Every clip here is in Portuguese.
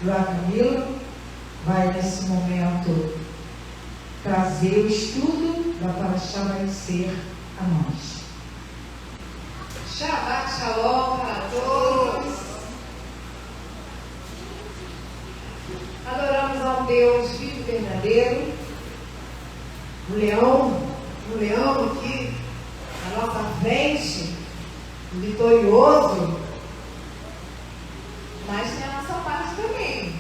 João Camilo vai nesse momento trazer o estudo da Parashá vai ser a nós. Shabbat Shalom para todos. Adoramos a um Deus vivo e verdadeiro. Um leão aqui na nossa frente, vitorioso. Mas tem a nossa parte também.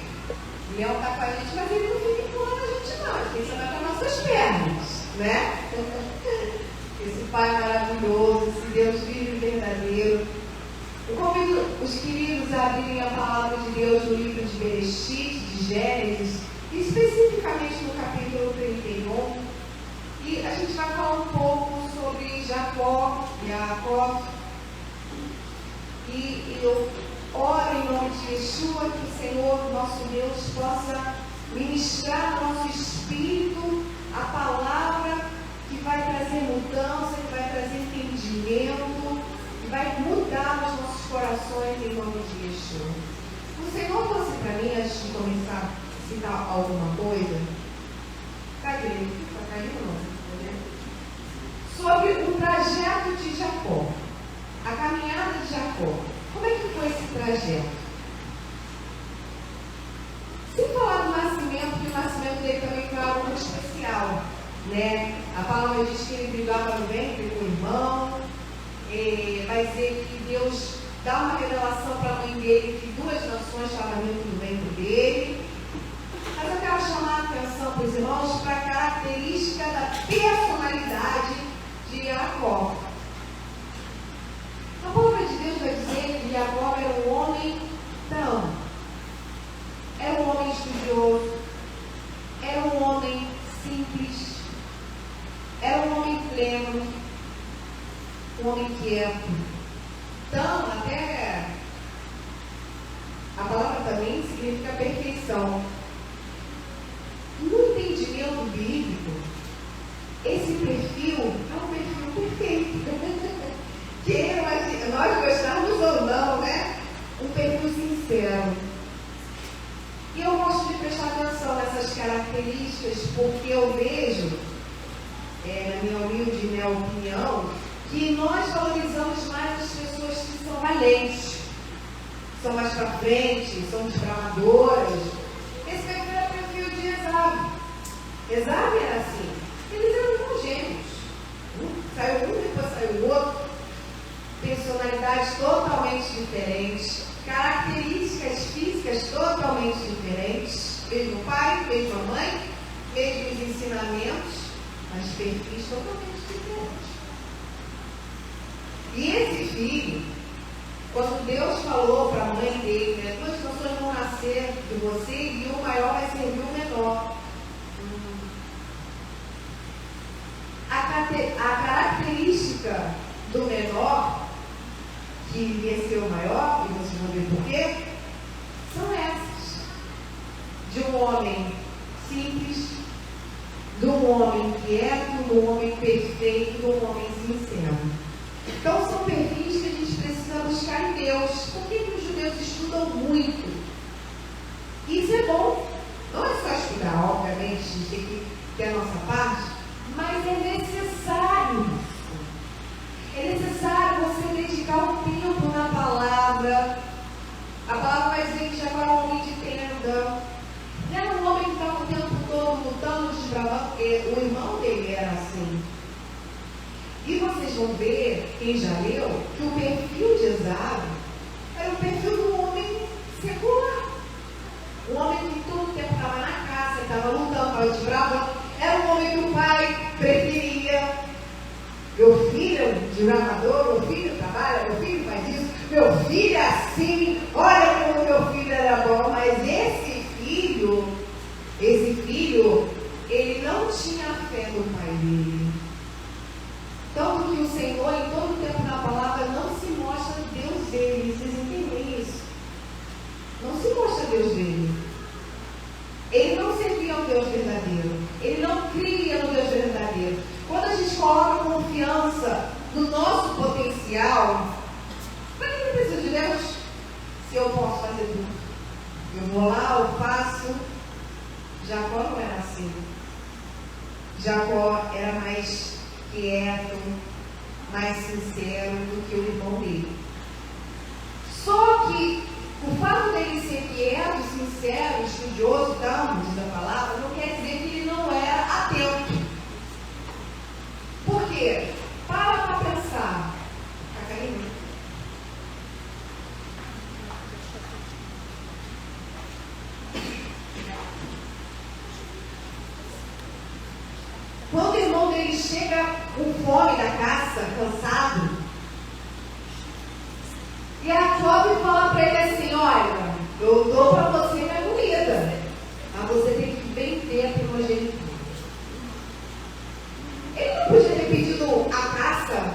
O leão está com a gente, mas ele não fica empurrando a gente não. Ele tem que saber com as nossas pernas, né? Esse Pai maravilhoso, esse Deus vivo e verdadeiro. Eu convido os queridos a abrirem a palavra de Deus no livro de Bereshit, de Gênesis, especificamente no capítulo 31. E a gente vai falar um pouco sobre Jacó. E eu oro em nome de Yeshua que o Senhor, nosso Deus, possa ministrar no nosso espírito a palavra que vai trazer mudança, que vai trazer entendimento, que vai mudar os nossos corações em nome de Yeshua. O Senhor trouxe para mim, antes de começar a citar alguma coisa, caiu, não? Sobre o trajeto de Jacó, a caminhada de Jacó. Como é que foi esse trajeto? Sem falar do nascimento, que o nascimento dele também foi algo muito especial, né? A palavra diz que ele brigava no ventre com o irmão, vai dizer que Deus dá uma revelação para a mãe dele que 2 nações estavam dentro do ventre dele. Mas eu quero chamar a atenção para os irmãos para a característica da personalidade de Jacó. A palavra de Deus vai dizer que Jacó era um homem era um homem estudioso, era um homem simples, era um homem pleno, um homem quieto. Então, até a palavra também significa perfeição. No entendimento bíblico, esse perfil é um perfil perfeito. Que nós gostamos ou não, né? Um perfil sincero. E eu gosto de prestar atenção nessas características, porque eu vejo, na minha humilde opinião, que nós valorizamos mais as pessoas que são valentes, são mais para frente, são desbravadoras. Esse perfil era o perfil de Esaú. Esaú era assim. Eles eram irmãos gêmeos. Saiu um, depois saiu o outro. Personalidades totalmente diferentes. Características físicas totalmente diferentes. Mesmo pai, mesma mãe, mesmos ensinamentos, mas perfis totalmente diferentes. E esse filho, quando Deus falou para a mãe dele, né, 2 nações vão nascer de você e o maior vai servir o menor. A característica do menor, que iria ser o maior, e vocês vão ver por quê, são essas. De um homem simples, de um homem quieto, de um homem perfeito, de um homem sincero. Então são perfis que a gente precisa buscar em Deus. Por que os judeus estudam muito? Isso é bom. Não é só estudar, obviamente, a gente tem que ter a nossa parte, mas é necessário isso. É necessário você dedicar um tempo na palavra. A palavra vai dizer que Jacó era um homem de tenda. Não era um homem que estava o tempo todo lutando, desbravando, porque o irmão dele era assim. E vocês vão ver, quem já leu, que o perfil de Esaú era o perfil de um homem secular. Um homem que todo o tempo estava na caça, estava lutando, estava desbravando. Era um homem que o pai preferia. Meu filho é um desbravador, meu filho trabalha, meu filho faz isso, meu filho é assim, olha como meu filho era bom. Mas esse filho, ele não tinha fé no pai dele. Tanto que o Senhor, em todo o tempo na palavra, não se mostra Deus dele. Vocês entendem isso? Não se mostra Deus dele. Ele não servia ao Deus verdadeiro. Ele não cria no Deus verdadeiro. Quando a gente coloca confiança no nosso potencial, para que eu preciso de Deus? Se eu posso fazer tudo. Eu vou lá, eu faço. Jacó não era assim. Jacó era mais quieto, mais sincero do que o irmão dele. Só que o fato dele ser quieto, sincero, estudioso, diz a palavra, não quer dizer que ele não era atento. Por quê? Para pensar. Tá caindo? Quando o irmão dele chega com fome da caça, cansado, e a Jacob fala para ele assim: olha, eu dou para você minha comida, mas você tem que vender a primogenitura. Ele não podia ter pedido a caça,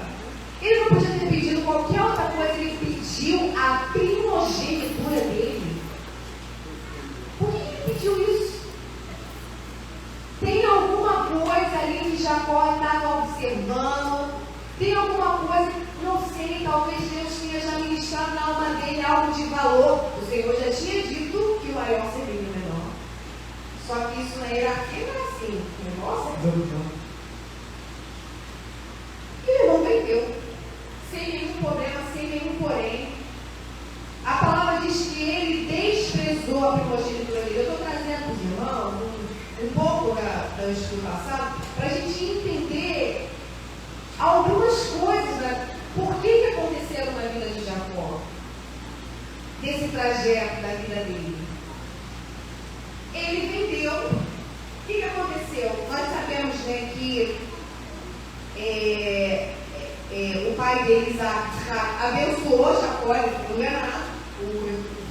ele não podia ter pedido qualquer outra coisa, ele pediu a primogenitura dele. Por que ele pediu isso? Tem alguma coisa ali que Jacó estava observando? Tem alguma coisa, não sei, talvez Deus tenha já ministrado na alma dele algo de valor. O Senhor já tinha dito que o maior seria o menor. Só que isso na hierarquia não é assim. Nossa, e o irmão vendeu, sem nenhum problema, sem nenhum porém. A palavra diz que ele desprezou a primogenitura dele. Eu estou trazendo para os irmãos um pouco do estudo passado, para a gente entender algumas coisas, né? Por que aconteceram na vida de Jacó, desse trajeto da vida dele. Ele vendeu. O que aconteceu? Nós sabemos, né, que o pai dele, Isaac, abençoou Jacó, ele foi enganado, o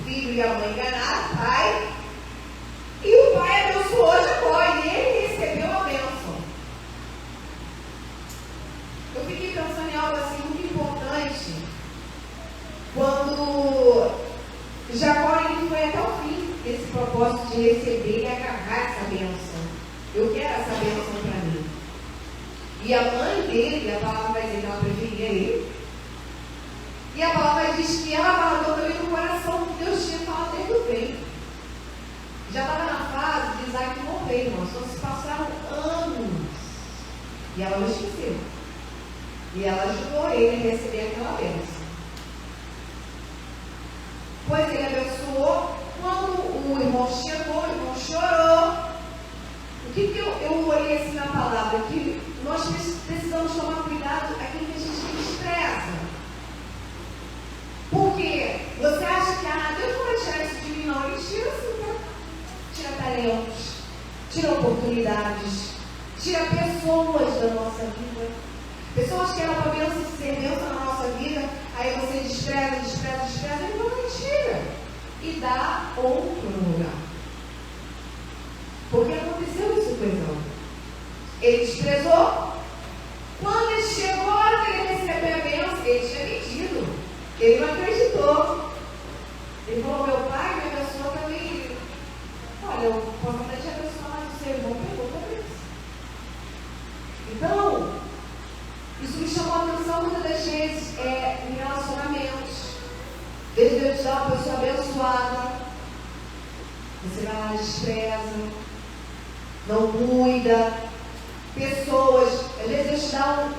filho e a mãe enganaram o pai, e o pai abençoou Jacó e ele recebeu a bênção. Eu fiquei pensando em algo assim muito importante, quando Jacó ele foi até o fim desse propósito de receber e agarrar essa bênção. Eu quero essa bênção para mim. E a mãe dele, a palavra vai dizer que ela preferia ele. E a palavra diz que ela guardou também no coração que Deus tinha falado desde o bem. Já estava na fase de Isaac morrer, irmãos. Então se passaram anos. E ela não esqueceu. E ela ajudou ele a receber aquela bênção. Pois ele abençoou. Quando o irmão chegou, o irmão chorou. O que eu olhei assim na palavra? Que nós precisamos tomar cuidado aquilo que a gente despreza. Porque você acha que Deus não vai tirar isso de mim, não. Ele tira assim, tá? Tira talentos, tira oportunidades, tira pessoas da nossa vida. Pessoas que eram para ser bênção na nossa vida, aí você despreza, ele não tira e dá outro lugar. Porque aconteceu isso com Esaú. Ele desprezou. Quando ele chegou a hora que ele recebeu a bênção, ele tinha pedido. Ele não acreditou. Ele falou: meu pai me abençoou também. Olha, eu posso até te abençoar, mas o seu irmão pegou para isso. Então, isso me chamou a atenção muitas das vezes em relacionamentos. Desde Deus te dar uma pessoa abençoada, você vai lá e despreza. Não cuida, pessoas, às vezes Deus te dá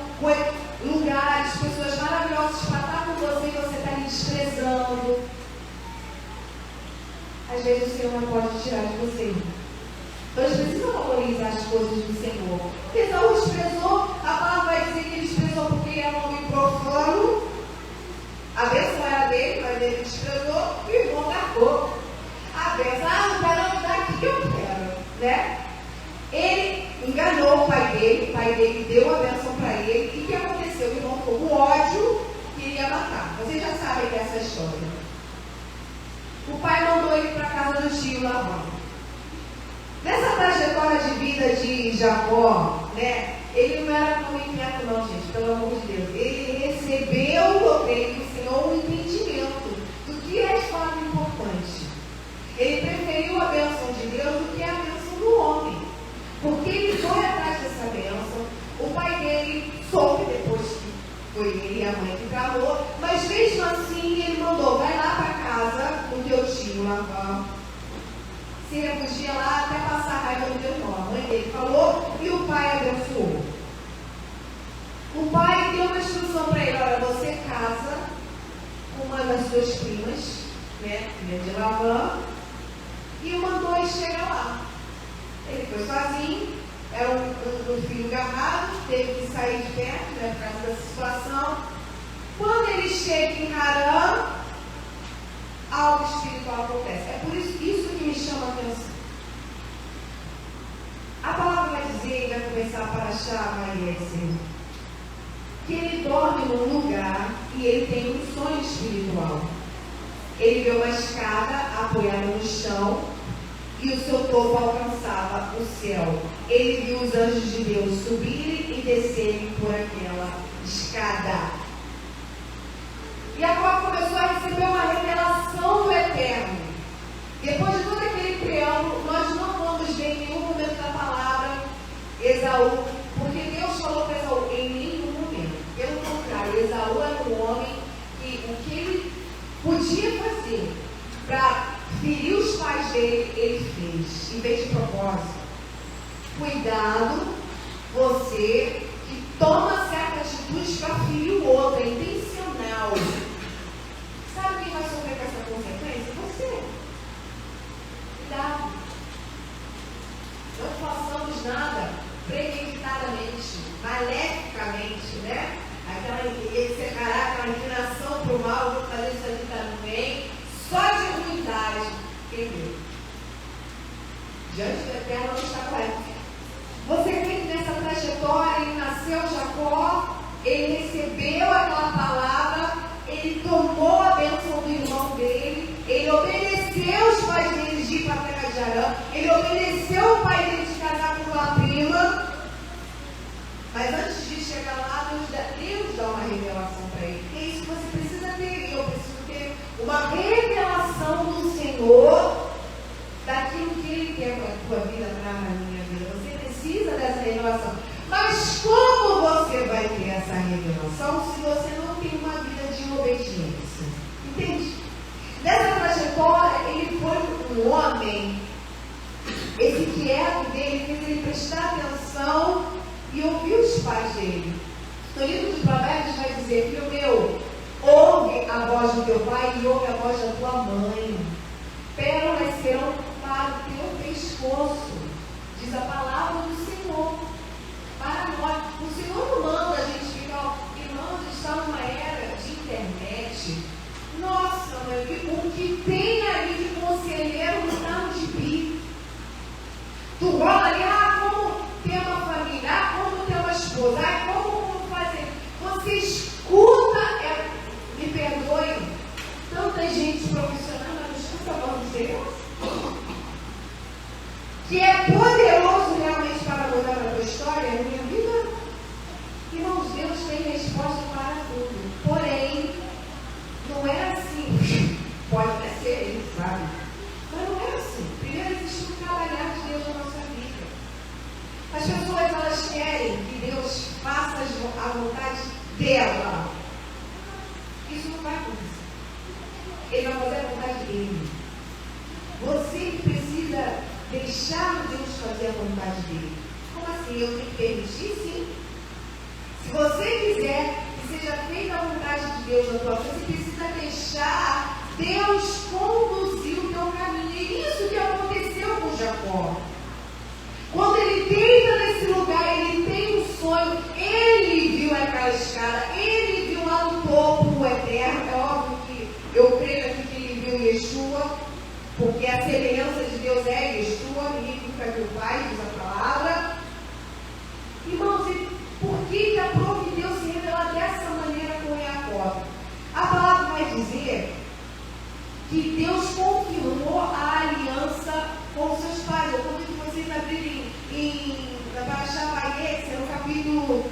lugares, pessoas maravilhosas para estar com você e você está ali desprezando. Às vezes o Senhor não pode tirar de você. Então a gente precisa valorizar as coisas do Senhor. Esaú desprezou, a palavra vai dizer que ele desprezou porque ele era um homem profano. A bênção era dele, mas ele desprezou e o irmão largou. A bênção, não quero dar aqui que eu quero, né? Ele enganou o pai dele deu a bênção para ele. E o que aconteceu? O irmão ficou com ódio e iria matar. Vocês já sabem dessa história. O pai mandou ele para a casa do tio Labão. Nessa trajetória de vida de Jacó, né, ele não era tão inquieto não, gente, pelo amor de Deus. Ele recebeu do Senhor um entendimento do que é de fato importante. Ele preferiu a bênção de Deus do que a bênção do homem. Porque ele foi atrás dessa bênção. O pai dele soube depois que foi ele e a mãe que calou, mas mesmo assim ele mandou: vai lá para casa do teu tio Labão, se refugia lá até passar a raiva do teu irmão. A mãe dele falou e o pai abençoou. O pai deu uma instrução para ele: olha, você casa com uma das suas primas, né, filha de Labã, e o mandou ele chegar lá. Ele foi sozinho, era um filho gamado, teve que sair de perto, né, por causa da situação. Quando ele chega em Harã, algo espiritual acontece. É por isso que me chama a atenção. A palavra vai dizer, vai começar para achar Vaiézer, que ele dorme num lugar e ele tem um sonho espiritual. Ele vê uma escada apoiada no chão e o seu topo alcançava o céu. Ele viu os anjos de Deus subirem e descerem por aquela escada. E agora começou a receber uma revelação do Eterno. Depois de todo aquele preâmbulo, nós não vamos ver em nenhum momento da palavra Esaú, porque Deus falou para Esaú em nenhum momento. Pelo contrário, Esaú era um homem que o que ele podia fazer para ferir os pais dele, ele fez, em vez de propósito. Cuidado, você que toma certas atitudes para ferir o outro, é intencional. Sabe quem vai sofrer com essa consequência? Você. Cuidado. Não façamos nada premeditadamente, maleficamente, né? Esse caráter, aquela inclinação para o mal, vou fazer isso aqui também, só de ruindade. Quem viu? Diante do Eterno não está correto. Você vê que nessa trajetória, ele nasceu Jacó, ele recebeu aquela palavra, ele tomou a bênção do irmão dele, ele obedeceu os pais dele de ir para a terra de Harã, ele obedeceu o pai dele de casar com uma prima. Mas antes de chegar lá, Deus dá uma revelação para ele. É isso que você precisa ter. Eu preciso ter uma revelação do Senhor daquilo que Ele quer para a tua vida, para a minha vida. Você precisa dessa revelação. Mas como você vai ter essa revelação se você não tem uma vida de obediência? Entende? Nessa trajetória, ele foi um homem, esse quieto dele fez ele prestar atenção e ouvir os pais dele. No livro de Provérbios vai dizer: filho meu, ouve a voz do teu pai e ouve a voz da tua mãe. Pérolas serão para o teu pescoço, diz a palavra do Senhor. Para nós, o Senhor não manda a gente ficar, irmãos, está numa era de internet. Nossa, mãe, o que tem ali de conselheiro não está no gibi. Tu rola ali, como ter uma família, como ter uma esposa, como fazer. Você escuta, me perdoe, tanta gente profissional, mas não escuta a voz de Deus, que é poderoso realmente para mudar a tua história, a minha vida. Irmãos, Deus tem resposta para tudo. Porém, não é assim. Pode até ser, ele sabe. Mas não é assim. Primeiro existe um trabalhar de Deus na nossa vida. As pessoas, elas querem que Deus faça a vontade dela. Isso não vai acontecer. Ele vai fazer a vontade dele. Você precisa deixar Deus fazer a vontade dele. Como assim? Eu tenho que permitir? Sim. Se você quiser que seja feita a vontade de Deus na tua vida, você precisa deixar Deus conduzir o teu caminho. E isso que aconteceu com Jacó. Quando ele deita nesse lugar, ele tem um sonho, ele viu aquela escada, ele viu lá no topo o Eterno. É óbvio que eu creio aqui que ele viu Yeshua, porque a semelhança de Deus é Yeshua, magnífica que o Pai, diz a palavra. Irmãos, e por que a prova de Deus se revela dessa maneira com Jacó? A palavra vai dizer que Deus confirmou a aliança com seus pais. Eu convido vocês a abrirem na Parashá Vaiézer, no capítulo,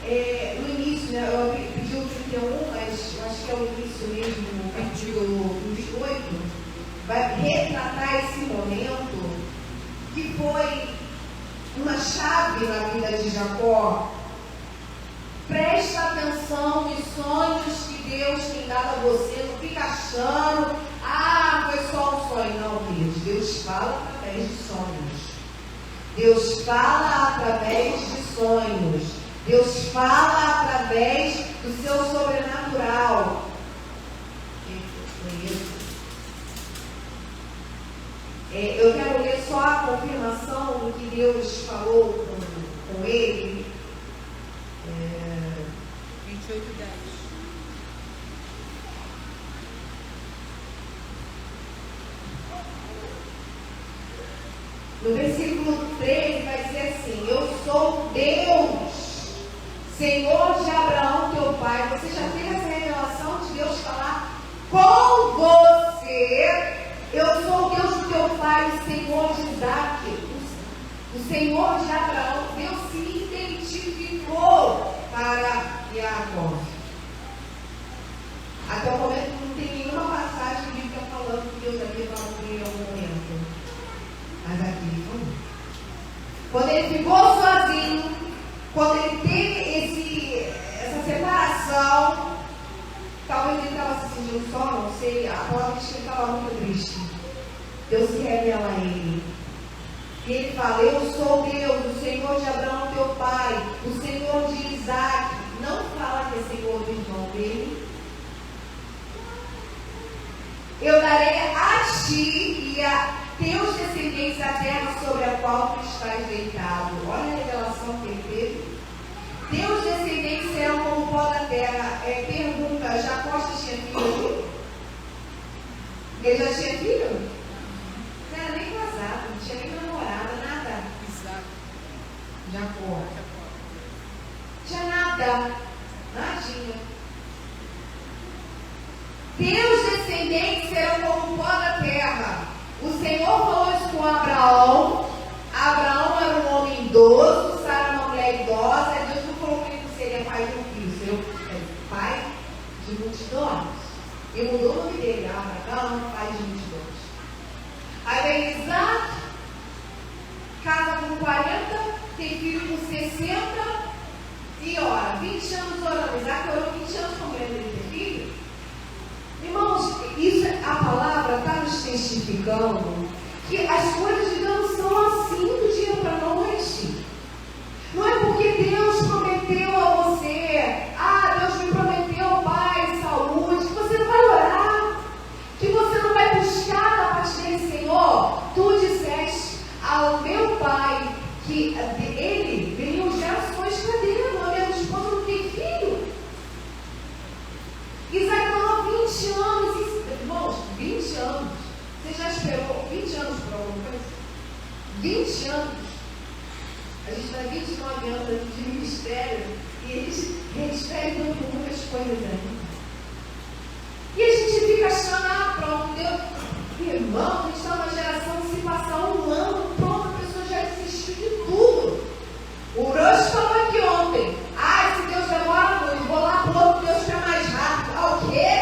no início, né? Eu pedi o 31, mas eu acho que é o início mesmo, no capítulo 28. Vai retratar esse momento que foi uma chave na vida de Jacó. Presta atenção nos sonhos que Deus tem dado a você. Não fica achando, foi só um sonho. Não, queridos. Deus Deus fala através de sonhos. Deus fala através de sonhos. Deus fala através do seu sobrenatural. Eu quero ler só a confirmação do que Deus falou com ele. 28:10. No versículo 13 vai dizer assim: eu sou Deus, Senhor de Abraão, teu pai. Você já teve essa revelação de Deus falar com você? Eu sou o Deus do teu pai, o Senhor de Isaac, o Senhor de Abraão. Deus se identificou para Jacó. Até o momento não tem nenhuma passagem bíblica falando que Deus havia falado com ele em algum momento. Mas aqui ele falou. Quando ele ficou sozinho, quando ele teve essa separação, talvez ele estava se sentindo só, não sei, a palavra diz que ele estava muito triste. Deus se revela a ele. E ele fala: eu sou Deus, o Senhor de Abraão, teu pai, o Senhor de Isaac. Não fala que é Senhor do irmão dele. Eu darei a ti e a teus descendentes a terra sobre a qual tu estás deitado. Olha a revelação que ele teve. Teus descendentes serão como o pó da terra. Pergunta: Jacó já tinha filho? Ele já tinha filho? Não era nem casado, não tinha nem namorada, nada. Isaac. Jacó. Tinha nada. Nadinha. Teus descendentes serão como o pó da terra. O Senhor falou isso com Abraão. Abraão era um homem idoso, Sara uma mulher idosa. Deus não falou que ele não seria pai de um filho, seria pai de multidões. E mudou o nome dele, Abraão, pai de multidões. Aí vem Isaac, casa com 40, tem filho com 60, e ora, 20 anos orando. Isaac orou 20 anos com a mulher dele ter filho. Irmãos, isso, a palavra está nos testificando que as coisas de Deus são assim do dia para a noite. Não é porque Deus prometeu a você, Deus me prometeu paz, saúde, que você não vai orar, que você não vai buscar da parte dele. Senhor, tu disseste ao meu pai que ele veriam gerações para Deus, a minha esposa não tem filho. Isaac falou 20 anos, irmãos, 20 anos. Você já esperou 20 anos para alguma coisa? 20 anos. A gente está 29 anos de ministério e eles esperam por muitas coisas ainda. E a gente fica achando, pronto, Deus. Irmão, a gente está numa geração que se passar um ano, pronto, a pessoa já desistiu de tudo. O Rush falou aqui ontem: se Deus demora muito, vou lá para outro Deus que é mais rápido. O quê?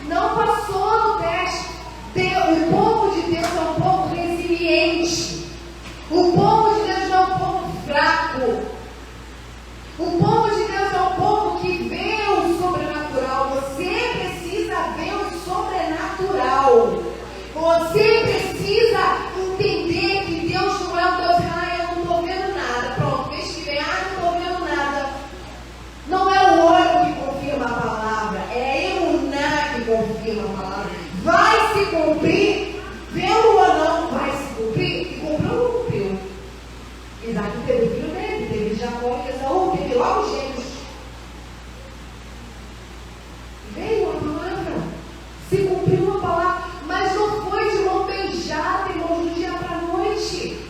Não passou no teste. O povo de Deus é um povo resiliente. O povo de Deus não é um povo fraco. O povo de Deus é um povo que vê o sobrenatural. Você precisa ver o sobrenatural. Você precisa entender que Deus não é um Deus que eu não estou vendo nada. Pronto, mês que vem, não estou vendo nada. Não é o olho que confirma a palavra, é a emuná que confirma a palavra. Vai se cumprir, vendo ou não, vai se cumprir. E cumpriu ou não cumpriu? Isaac teve o filho dele, teve Jacó e Esaú, teve logo gêmeos. Veio a palavra, se cumpriu a palavra, mas não foi de mão beijada, irmãos, do dia para a noite.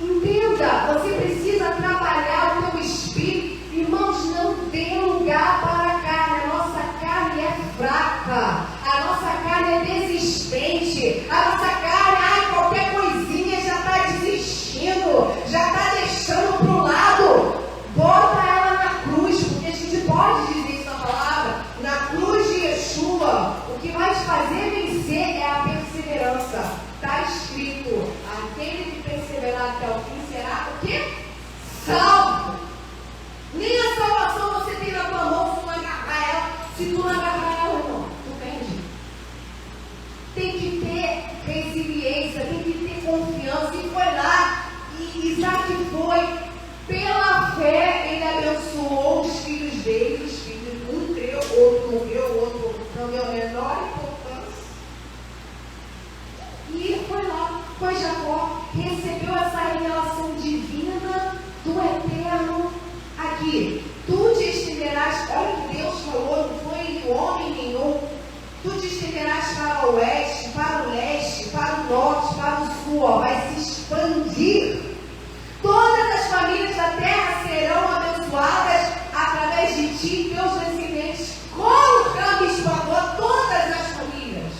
Entenda, você precisa trabalhar o teu espírito. Irmãos, não dê lugar para a carne. A nossa carne é fraca, a nossa carne é desistente, a nossa carne, qualquer coisinha já está desistindo, já está deixando para o lado. Bota ela na cruz, porque a gente pode dizer isso na palavra. Na cruz de Yeshua, o que vai te fazer vencer é a perseverança. Está escrito: aquele que perseverar até o fim será o quê? Salvo. Nem a salvação você tem na tua mão se tu não agarrar ela. Se tu não agarrar ela, não, tu perde. Tem que ter não deu a menor importância. E foi lá, foi Jacó, recebeu essa revelação divina do Eterno aqui. Tu te estenderás, olha o que Deus falou, não foi homem nenhum. Tu te estenderás para o oeste, para o leste, para o norte, para o sul, ó, vai se expandir. Todas as famílias da terra serão abençoadas através de ti e teus descendentes. Como Camis falou, todas as famílias.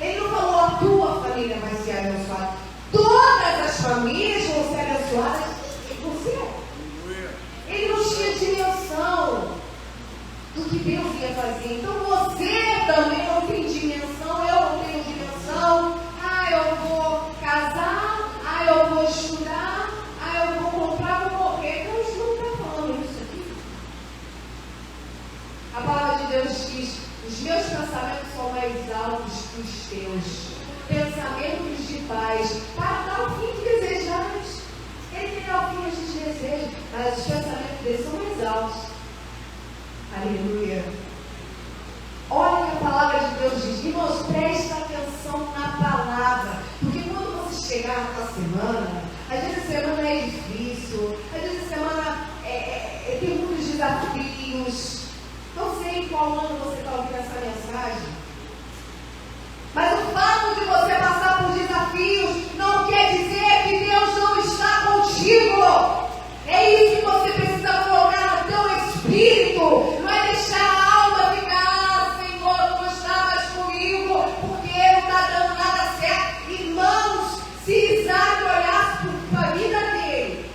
Ele não falou a tua família vai ser abençoada. Todas as famílias vão ser abençoadas em você. Ele não tinha dimensão do que Deus ia fazer. Então você também não tem dimensão, eu não tenho dimensão. Eu vou casar, eu vou estudar, eu vou comprar, vou morrer. Deus não está falando isso aqui. A palavra de Deus diz: os meus pensamentos são mais altos que os teus. Pensamentos de paz, para dar o fim que desejais. Ele tem o fim que a gente deseja, mas os pensamentos dele são mais altos. Aleluia. Olha o que a palavra de Deus diz. Irmãos, presta atenção na palavra. Porque quando você chegar na sua semana, às vezes a semana é difícil, às vezes a semana tem muitos desafios. Não sei em qual ano você está ouvindo essa mensagem. Mas o fato de você passar por desafios não quer dizer que Deus não está contigo. É isso que você precisa colocar no teu espírito. Não é deixar a alma ficar, Senhor, não está mais comigo, porque não está dando nada certo. Irmãos, se Isaac olhasse para a vida dele,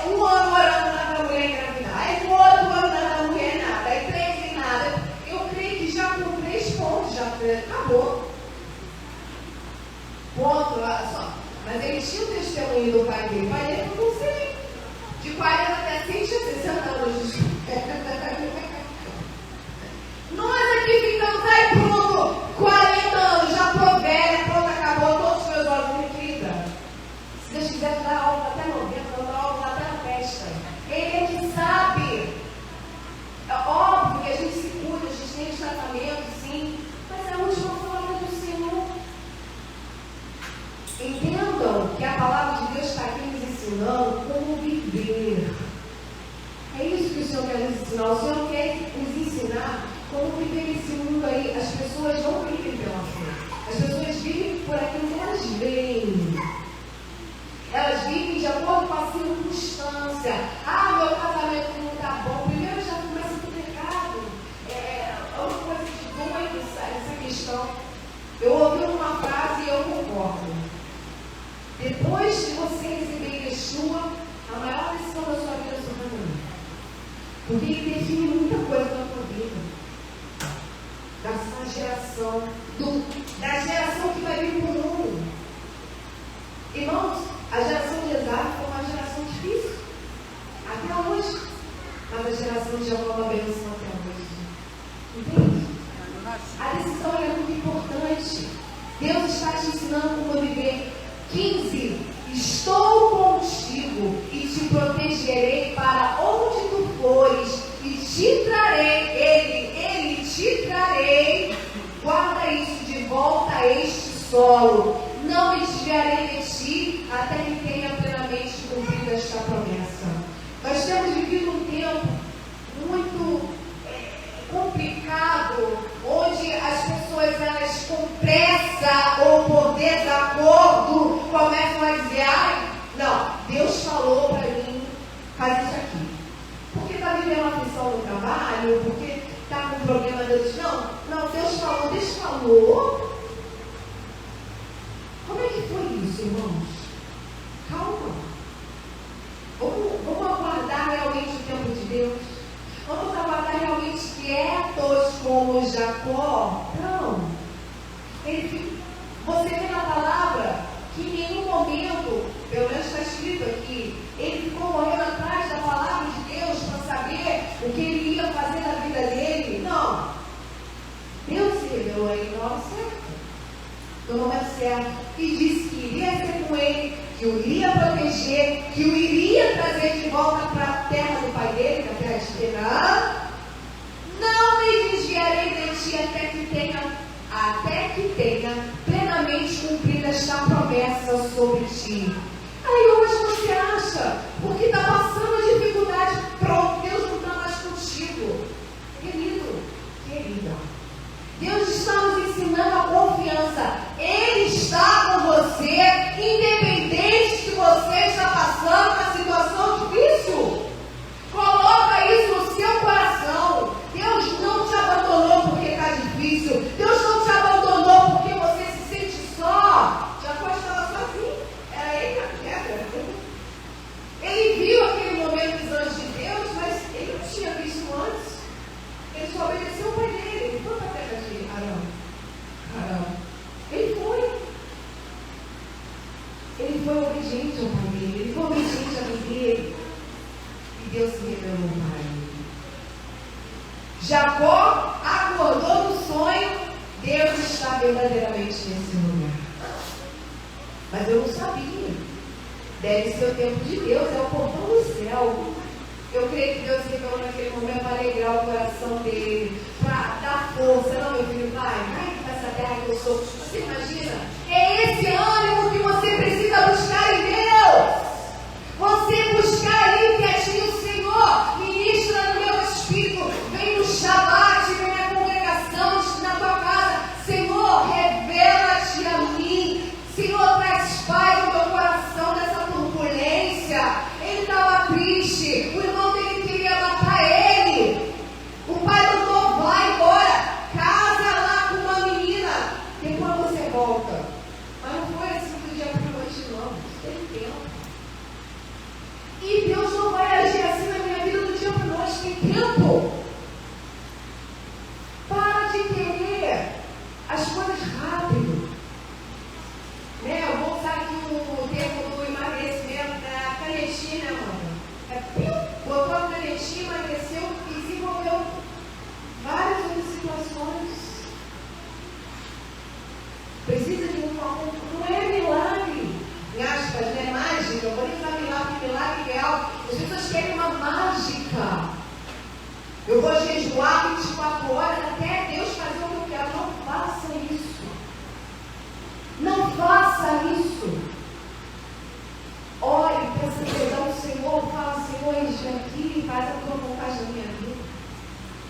um ano orando lá para a mulher engravidar, aí o outro ano na mulher nada, aí 3 em nada. Eu creio que já com 3 pontos, já acabou. Ponto, só. Mas ele tinha o testemunho do pai dele. O pai dele não conseguiu. De 40 até 100, tinha 60 anos. Nós aqui ficamos aí, pronto, 40 anos, já tô velha, pronto, acabou, todos os meus olhos, minha querida. Se Deus quiser dar aula até 90, dar aula até na festa. Ele é que sabe. É óbvio que a gente se cuida, a gente tem tratamento, sim, mas é a última palavra do Senhor. Entendam que a palavra de Deus está aqui nos ensinando como viver. É isso que o Senhor quer nos ensinar. O Senhor quer nos ensinar como viver esse mundo aí. As pessoas não vivem pela fé. As pessoas vivem por aquilo que elas veem. Elas vivem de acordo com a circunstância. Meu casamento não está bom. Primeiro já começa com o pecado. É uma coisa de doido essa questão. Eu ouvi uma frase e eu concordo. Depois de você receber Yeshua, a maior decisão da sua vida é o seu casamento. Porque ele define muita coisa na tua vida. Da sua geração, da geração que vai vir para o mundo. Irmãos, a geração de Isaac foi uma geração difícil. Até hoje. Mas a geração de Jacó é uma bênção até hoje. Entende? A decisão é muito importante. Deus está te ensinando como viver. 15. Estou contigo e te protegerei para onde tu fores e te trarei, ele te trarei. Guarda isso de volta a este solo. Não me desviarei de ti até que tenha plenamente cumprido esta promessa. Nós temos vivido um tempo muito complicado, onde as pessoas, elas com pressa ou por desacordo, começam a dizer: não, Deus falou para mim, faz isso aqui. Porque está vivendo uma aflição no trabalho, porque está com um problema, Deus diz: não, Deus falou. Como é que foi isso, irmãos? Calma. Vamos aguardar realmente o tempo de Deus. Vamos aguardar realmente quietos como Jacó. Não. Você vê na palavra que em nenhum momento, pelo menos está escrito aqui, ele ficou correndo atrás da palavra de Deus para saber o que ele ia fazer na vida dele. Não. Deus se revelou aí na hora certa, no momento certo, e disse que iria ser com ele, que o iria proteger, que o iria trazer de volta para a terra do pai dele, que é a terra de Canaã. Não me desviarei de ti até que tenha até que tenha plenamente cumprido esta promessa sobre ti. Aí hoje você acha, porque está passando dificuldade, pronto, Deus não está mais contigo. Querido, querida, Deus está nos ensinando a confiança. Ele está com você, independente se você está passando uma situação difícil. Coloca isso no seu coração. Deus não te abandonou porque está difícil. Deus não te abandonou porque você se sente só. Jacó estava sozinho. Era ele a pedra. Ele viu aquele momento dos anjos de Deus, mas ele não tinha visto antes. Ele só obedeceu o pai dele. Ele foi para a terra de Arão. Ele foi. Ele foi obediente ao pai dele. Ele foi obediente à mãe dele. E Deus se revelou para ele. Jacó acordou no sonho. Deus está verdadeiramente nesse lugar. Mas eu não sabia. Deve ser o tempo de Deus, é o portão do céu. Eu creio que Deus revelou naquele momento para alegrar o coração dele, para dar força. Não, meu filho, vai para essa terra que eu sou. Você imagina? É esse ânimo que você precisa buscar em Deus. Você buscar ali quietinho o Senhor. Ministra no meu espírito. Vem no Shabbat, vem na congregação, na tua casa. Senhor, revela-te a mim. Senhor, traz paz no meu coração nessa turbulência. Ele estava triste. O irmão dele queria matar ele. O pai mandou, vai embora. Casa lá com uma menina. Depois você volta. Mas não foi assim do dia para a noite, não. Tem tempo. E Deus não vai agir assim na minha vida do dia para a noite. Tem tempo. Para de querer as coisas rápido. Eu vou usar aqui o termo do emagrecimento da canetinha, né, mano? Botou a canetinha, emagreceu e desenvolveu várias outras situações. Precisa de não é milagre, em aspas, não é mágica. Eu vou nem usar milagre real. As pessoas querem uma mágica. Eu vou jejuar 24 horas até Deus fazer o que eu quero. Não faça isso. Não faça isso. Ore, peça perdão ao Senhor. Fala, Senhor, eis-me aqui e faz a tua vontade na minha vida.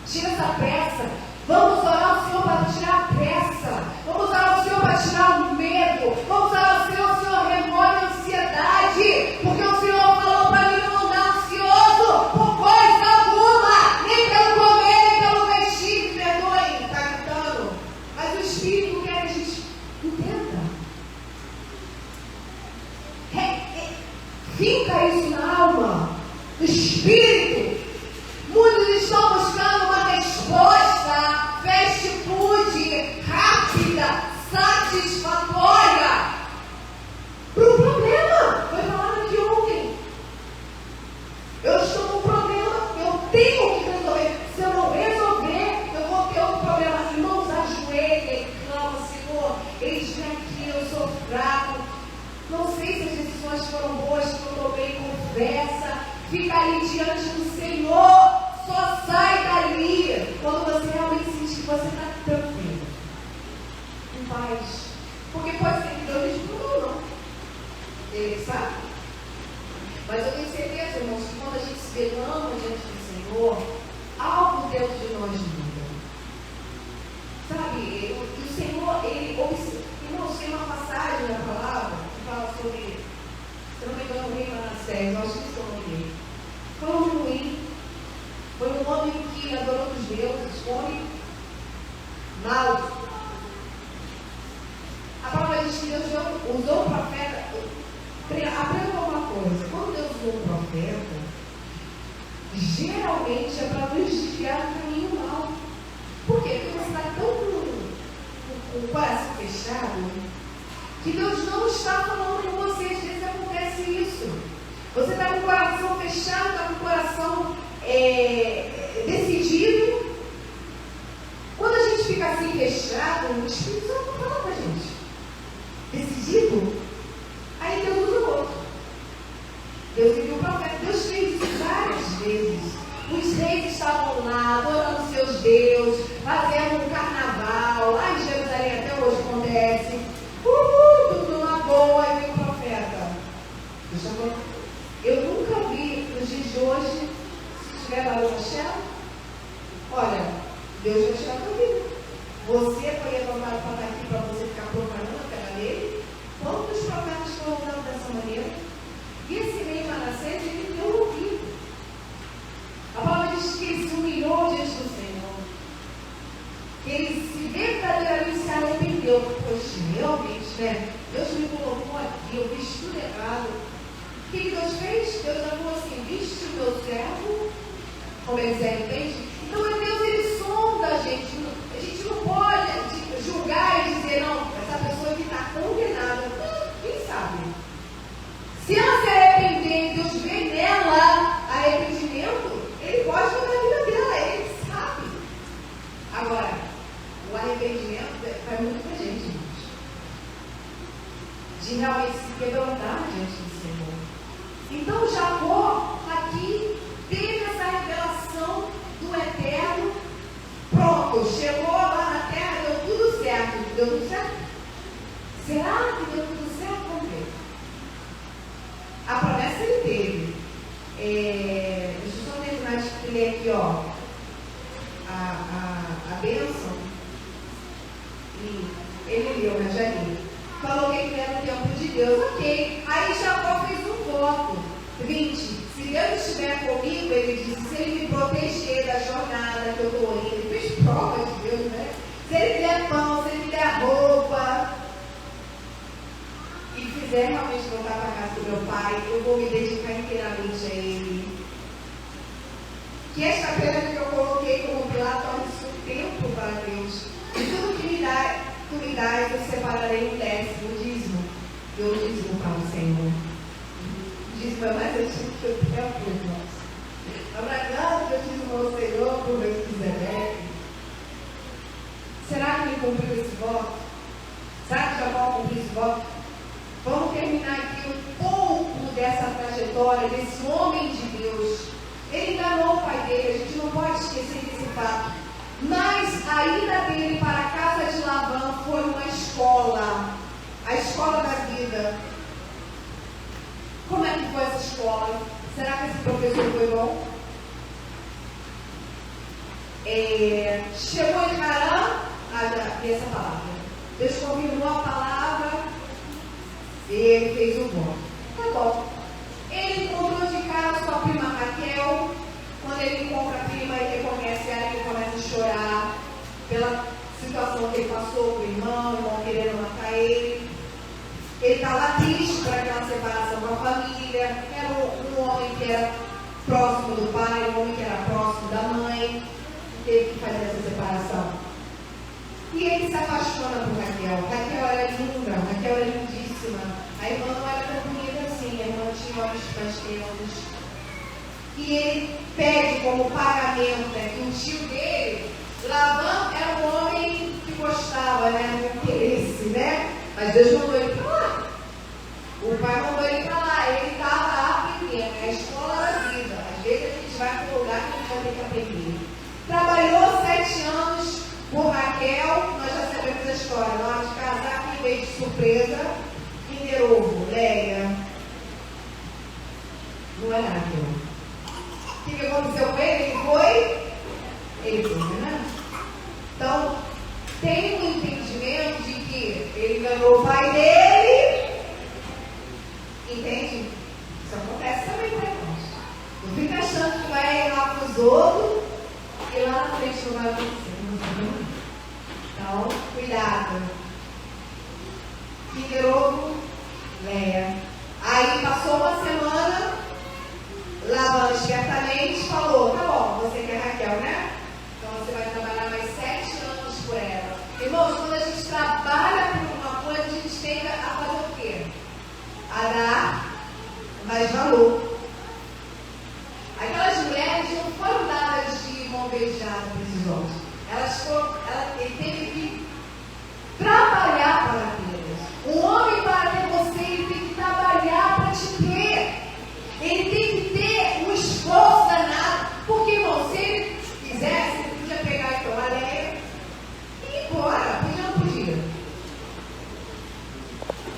Tira essa pressa. Vamos orar ao Senhor para tirar a pressa. Vamos orar ao Senhor para tirar o medo. Vamos orar ao Senhor, remove a ansiedade. Porque o Senhor falou para mim não andar ansioso por coisa alguma. Nem pelo comer, nem pelo vestir. Perdoe, está gritando. Mas o Espírito quer que a gente entenda. Fica isso na alma, no espírito. Muitos estão buscando uma resposta, fast-food, rápida, satisfatória para um problema. Foi falado aqui ontem. Eu estou com um problema, eu tenho que resolver. Se eu não resolver, eu vou ter outro problema. Irmãos, ajoelha e clama, Senhor, eis-me aqui, eu sou fraco. Não sei se as decisões foram boas, que eu tomei, confessa. Fica ali diante do Senhor. Só sai dali quando você realmente sentir que você está tranquilo, em paz. Porque pode ser que Deus não explodiu, não. Ele sabe. Mas eu tenho certeza, irmãos, que quando a gente se derrama diante do Senhor, algo dentro de nós muda. Sabe? E o Senhor, ele observa. Irmãos, tem uma passagem na palavra que fala sobre, se não me engano, o rei Manassés, eu acho que isso é o nome dele. Foi um ruim, foi um homem que adorou os deuses, homem mau. A palavra diz que Deus usou o profeta. Aprenda uma coisa, quando Deus usou o profeta, geralmente é para nos desviar do caminho mal. Por quê? Porque você está tão com o coração fechado, que Deus não está falando com você. Às vezes acontece isso. Você está com o coração fechado, está com o coração decidido. Quando a gente fica assim fechado, o Espírito Santo não fala com a gente. Decidido, aí Deus usa o outro. Deus enviou o profeta. Deus fez isso várias vezes. Os reis estavam lá, adorando seus deuses, fazendo um carnaval, lá em Jerusalém Você foi levantado para estar aqui para você ficar proclamando a terra dele? Quantos profetas foram usados dessa maneira? E esse rei Manassés, ele deu ouvido. A palavra diz que ele se humilhou diante do Senhor. Que ele se verdadeiramente se arrependeu. Poxa, realmente, né? Deus me colocou aqui, eu fiz tudo errado. O que Deus fez? Deus falou assim: viste o meu servo, como ele se arrepende. Então, Deus, ele sonda a gente. A gente não pode julgar e dizer, não, essa pessoa que está condenada. Quem sabe? Se ela se arrepender e Deus vê nela arrependimento, ele pode mudar a vida dela, ele sabe. Agora, o arrependimento vai muito pra gente, gente. De realmente se quebrantar diante do Senhor. Então, Jacó aqui teve essa revelação do Eterno. Pronto, chegou lá na terra, deu tudo certo. Deu tudo certo? Será que deu tudo certo? Vamos ver. A promessa ele teve. Deixa eu só terminar de ler aqui, ó. A bênção. E ele leu, né? Já li. Falou que ele era o tempo de Deus. Ok. Aí Jacó fez um voto. 20. Se Deus estiver comigo, ele disse, se ele me proteger da jornada que eu estou indo, ele fez prova de Deus, né? Se ele me der pão, se ele me der roupa, e fizer realmente voltar para a casa do meu pai, eu vou me dedicar inteiramente a ele. Que esta pedra que eu coloquei como pilar torne-se um templo para Deus. E tudo que tu me dás, eu separarei um décimo, o dízimo. Eu dízimo para o Senhor. O dízimo é mais antigo que o tempo, irmãos. Abraçado que eu dízimo ao Senhor por Melquisedeque. Será que ele cumpriu esse voto? Será que Jacó cumpriu esse voto? Vamos terminar aqui um pouco dessa trajetória desse homem de Deus. Ele enganou o pai dele, a gente não pode esquecer desse fato. Mas a ida dele para a casa de Labão foi uma escola, a escola da vida. Como é que foi essa escola? Será que esse professor foi bom? Chegou em Harã, essa palavra. Deus confirmou a palavra e ele fez o voto. Tá bom. Ele encontrou de cara sua prima Raquel. Quando ele encontra a prima, ele reconhece ela, ele começa a chorar pela situação que ele passou com o irmão querendo matar ele. Ele estava triste por aquela separação com a família. Era um homem que era próximo do pai, um homem que era próximo da mãe. Teve que fazer essa separação. E ele se apaixona por Raquel. Raquel era linda, Raquel era lindíssima. A irmã não era tão bonita assim, a irmã tinha olhos mais tenros. E ele pede como pagamento, que o tio dele, Labão, era um homem que gostava, né, do interesse, né? Mas Deus mandou ele para lá. O pai mandou ele para lá. Ele estava lá aprendendo. É a escola da vida. Às vezes a gente vai para um lugar que a gente vai ter que aprender. Trabalhou 7 anos por Raquel. Nós já sabemos a história. Na hora de casar, quem veio de surpresa? Kinder Ovo, Leia. Não é Raquel. O que aconteceu com ele? Ele foi, né? Então, tem um entendimento de que ele ganhou o pai dele. Entende? Isso acontece também para nós. Não fica achando que vai ir lá para os outros e lá na frente não vai acontecer. Então, cuidado. Kinder Ovo, Leia. Aí passou uma semana, Labão espertamente falou, tá bom, você quer Raquel, né? Então você vai trabalhar mais 7 anos por ela. Irmãos, quando a gente trabalha por uma coisa, a gente tende a fazer o quê? A dar mais valor. Aquelas mulheres não foram dadas de mão beijada para esses homens. Ele teve que trabalhar para tê-las. Um homem para ter você, ele tem que trabalhar para te ter. Ele tem que ter um esforço danado. Porque, irmão, se ele quisesse, ele podia pegar então a Leia e ir embora. Podia ou não podia?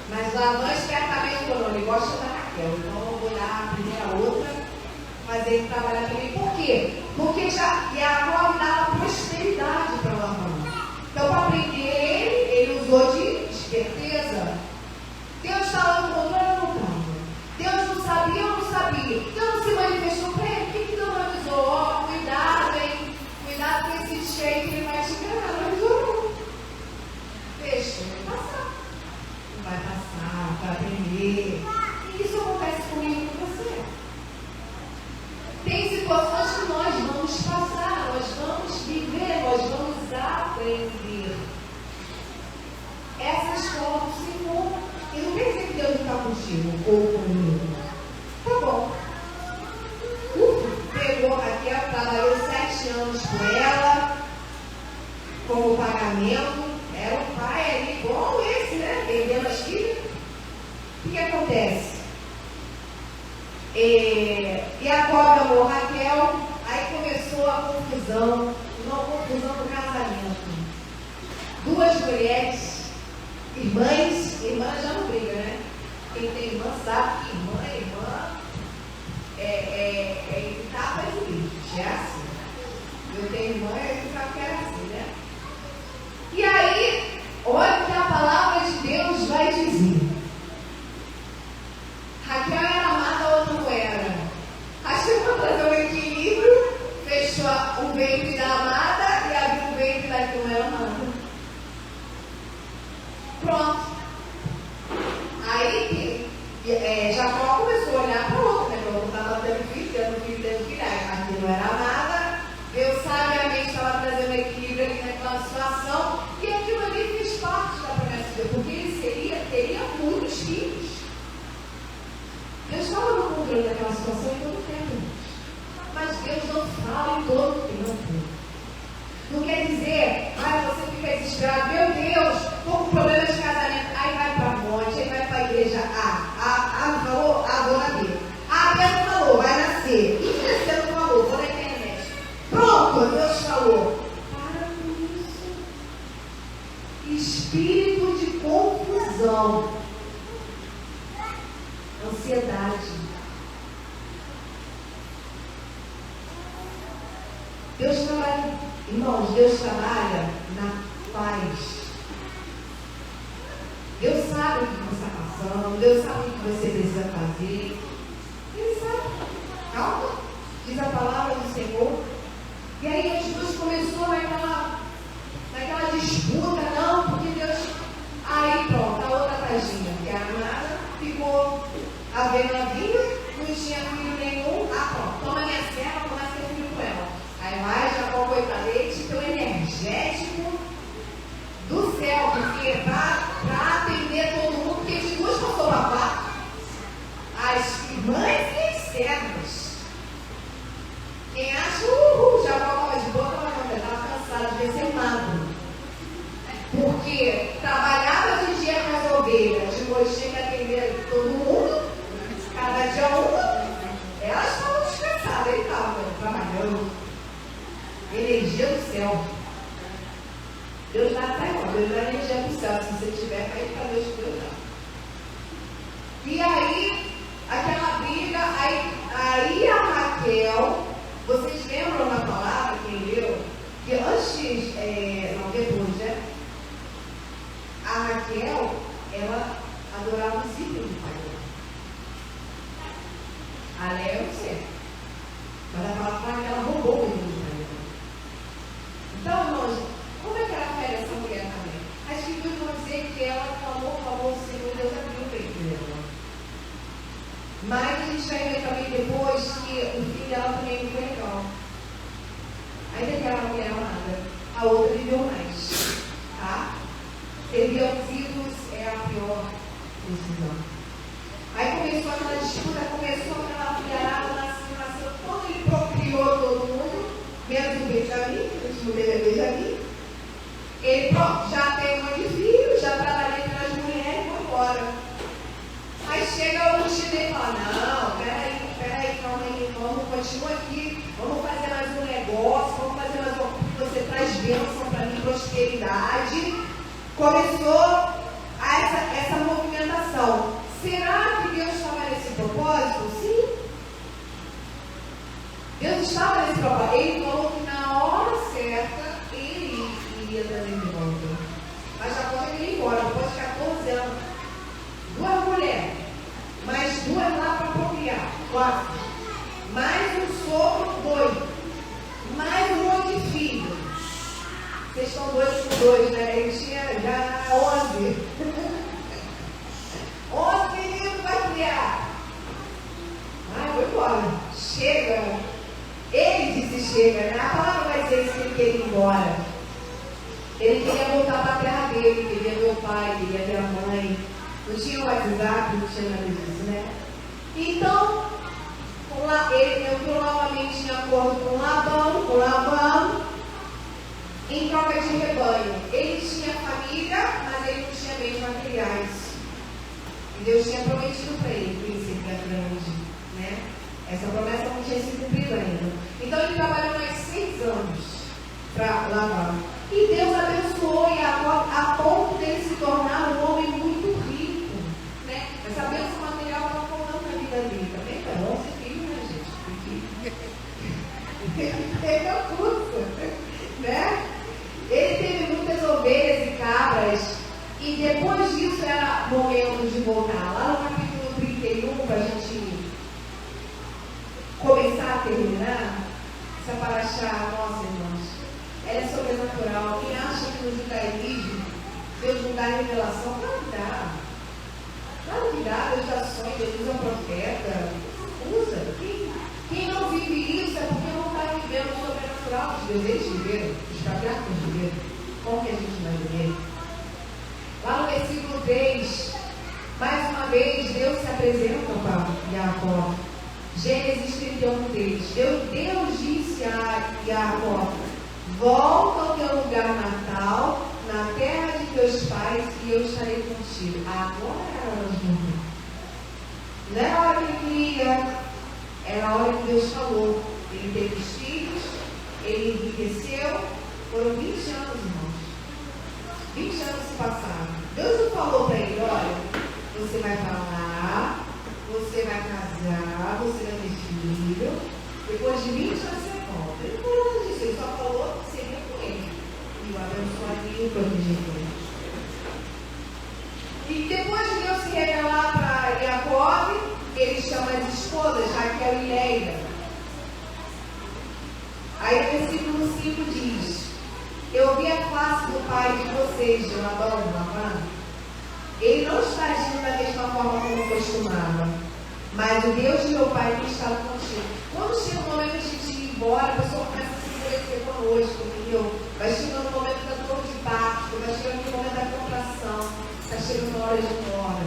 Mas Labão espertamente falou, ele gosta da Raquel. Então eu vou dar a primeira outra, fazer ele trabalhar também. Por quê? Porque já Jacó dava prosperidade para Labão. Então, para contigo ou comigo. Tá bom. Pegou a Raquel, trabalhou 7 anos com ela, como pagamento. Era um pai ali, bom esse, né? Vendendo as filhas. O que acontece? E a cobra amou Raquel, aí começou a confusão, uma confusão do casamento. 2 mulheres, irmãs já não briga, né? Quem tem irmã sabe que irmã é tapas e bichos, é assim. Eu tenho irmã e eu sabe que era assim, né? E aí, olha o que a palavra de Deus vai dizer. Raquel era amada, a outra não era. Acho que para trazer um equilíbrio, fechou o ventre da amada e abriu o ventre da que não era amada. Pronto. Aí Jacó começou a olhar para a outra, né? Porque eu estava dando filho. Aí não era amada. Deus sabiamente estava trazendo equilíbrio ali naquela situação. E aquilo ali fez parte da promessa de Deus, porque ele teria muitos filhos. Deus estava no controle daquela situação em todo o tempo. Mas Deus não fala em todo o tempo. Não quer dizer, você fica desesperado, meu Deus, estou com problema de casamento. Aí vai para a morte, aí vai para a igreja A falou, vou na B. A Pedro falou, vai nascer. E terceiro falou, vou na internet. Pronto, Deus falou. Para com isso. Espírito de confusão. Ansiedade. Deus trabalha, irmãos, Deus trabalha na paz. Deus sabe o que você está passando, Deus sabe o que você precisa fazer. Ele sabe. Calma, diz a palavra do Senhor. E aí as duas começou naquela disputa, não, porque Deus. Aí pronto, a outra tadinha, que era amada, ficou a ver novinha, não tinha filho nenhum. Pronto, toma minha serva, começa a ter filho com ela. Aí vai, Jacó foi para leite, teu energético do céu, porque para atender todo mundo, porque de 2 passou para 4. As irmãs e as servas. Quem acha, Jacó estava de boa, estava cansado de ser magro. Porque trabalhava de dia com as ovelhas, de noite tinha que atender todo mundo, cada dia uma. Elas estavam descansadas, ele estava trabalhando. Energia do céu. Deus dá até agora, Deus dá energia do céu. Se você tiver, vai para Deus que Deus dá. E aí, aquela briga, aí a Raquel, vocês lembram na palavra, quem leu, que antes, não depois, né? A Raquel, ela adorava os ídolos do pai dela. A Léa eu não sei. Mas a palavra que ela roubou o ídolo do pai dela. Então, irmãos, como é que era a fé dessa mulher também? As escrituras vão dizer que ela falou, o Senhor Deus abriu o peito dela. Mas a gente vai ver também depois que o filho dela também não foi legal. Ainda que era uma mulher amada, a outra viveu mais. Tá? Servir aos ídolos é a pior decisão. Aí começou aquela disputa, começou aquela mulherada nasceu. Quando ele procriou todo mundo, menos o Benjamim, o último dele é Benjamim, ele pronto, já tem um monte de filhos, já trabalhei pelas mulheres, vou embora. Aí chega o Chile e fala, não, peraí, calma aí, vamos, continua aqui, vamos fazer mais um negócio, vamos fazer mais um, você traz bênção para mim, prosperidade. Começou essa movimentação. Será que Deus estava nesse propósito? Sim. Deus estava nesse propósito. Ele falou que na hora certa ele iria trazer de volta. Mas já pode ir embora, depois de 14 anos. 2 mulheres, mais 2 lá para procriar, 4. Mais um sogro, 2. Mais um monte de filhos. Vocês estão 2 com 2, né? Ele tinha já 11. 11 meninos vai criar. Vou embora. Chega. Ele disse chega, né? A palavra vai dizer que ele queria ir embora. Ele queria voltar para a terra dele, queria ver o pai, queria ver a mãe. Não tinha WhatsApp, não tinha nada disso, né? Então, ele entrou novamente em acordo com Labão, em troca de rebanho. Ele tinha família, mas ele não tinha bens materiais. E Deus tinha prometido para ele, príncipe grande, né? Essa promessa não tinha se cumprido ainda. Então ele trabalhou mais 6 anos para Labão. E Deus abençoou Jacó a ponto dele se tornar um homem muito rico, né? Essa bênção material estava faltando na vida dele. Também para nós é filho, né, gente? Porque ele teve a força, né? Ele teve muitas ovelhas e cabras. E depois disso era momento de voltar. Lá no capítulo 31, para a gente começar a terminar, essa paraxá, nossa, irmãos, ela é sobrenatural. Quem acha que no judaísmo Deus não dá revelação, claro que dá. Claro que dá, Deus dá sonho, Deus usa profeta, usa. Quem não vive isso é porque não está vivendo o sobrenatural de Deus. Eles viveram, os patriarcas viveram. Como que a gente vai viver? Lá no versículo 3, mais uma vez, Deus se apresenta para Jacó. Gênesis 31:3. Deus disse a Jacó: volta ao teu lugar natal, na terra de teus pais, e eu estarei contigo. Agora era hora de morrer. Não era a hora que ele queria, era a hora que Deus falou. Ele teve os filhos, ele enriqueceu. Foram 20 anos, irmãos. 20 anos se passaram. Deus não falou para ele: olha, você vai para lá, você vai casar, você vai ter filho, depois de 20 anos você volta. Ele não falou nada disso, ele só falou que seria com ele. E o abençoaria e o protegeria. E depois de Deus se revelar para Jacó, ele chama as esposas, Raquel e Leia. Aí o versículo 5 diz: eu vi a face do pai de vocês, de Labão. Ele não está agindo da mesma forma como costumava, mas o Deus de meu pai tem estado contigo. Quando chega o momento de a gente ir embora, a pessoa começa a se endurecer conosco, entendeu? Vai chegando o momento da dor de parto, vai chegando o momento da contração, está chegando a hora de ir embora.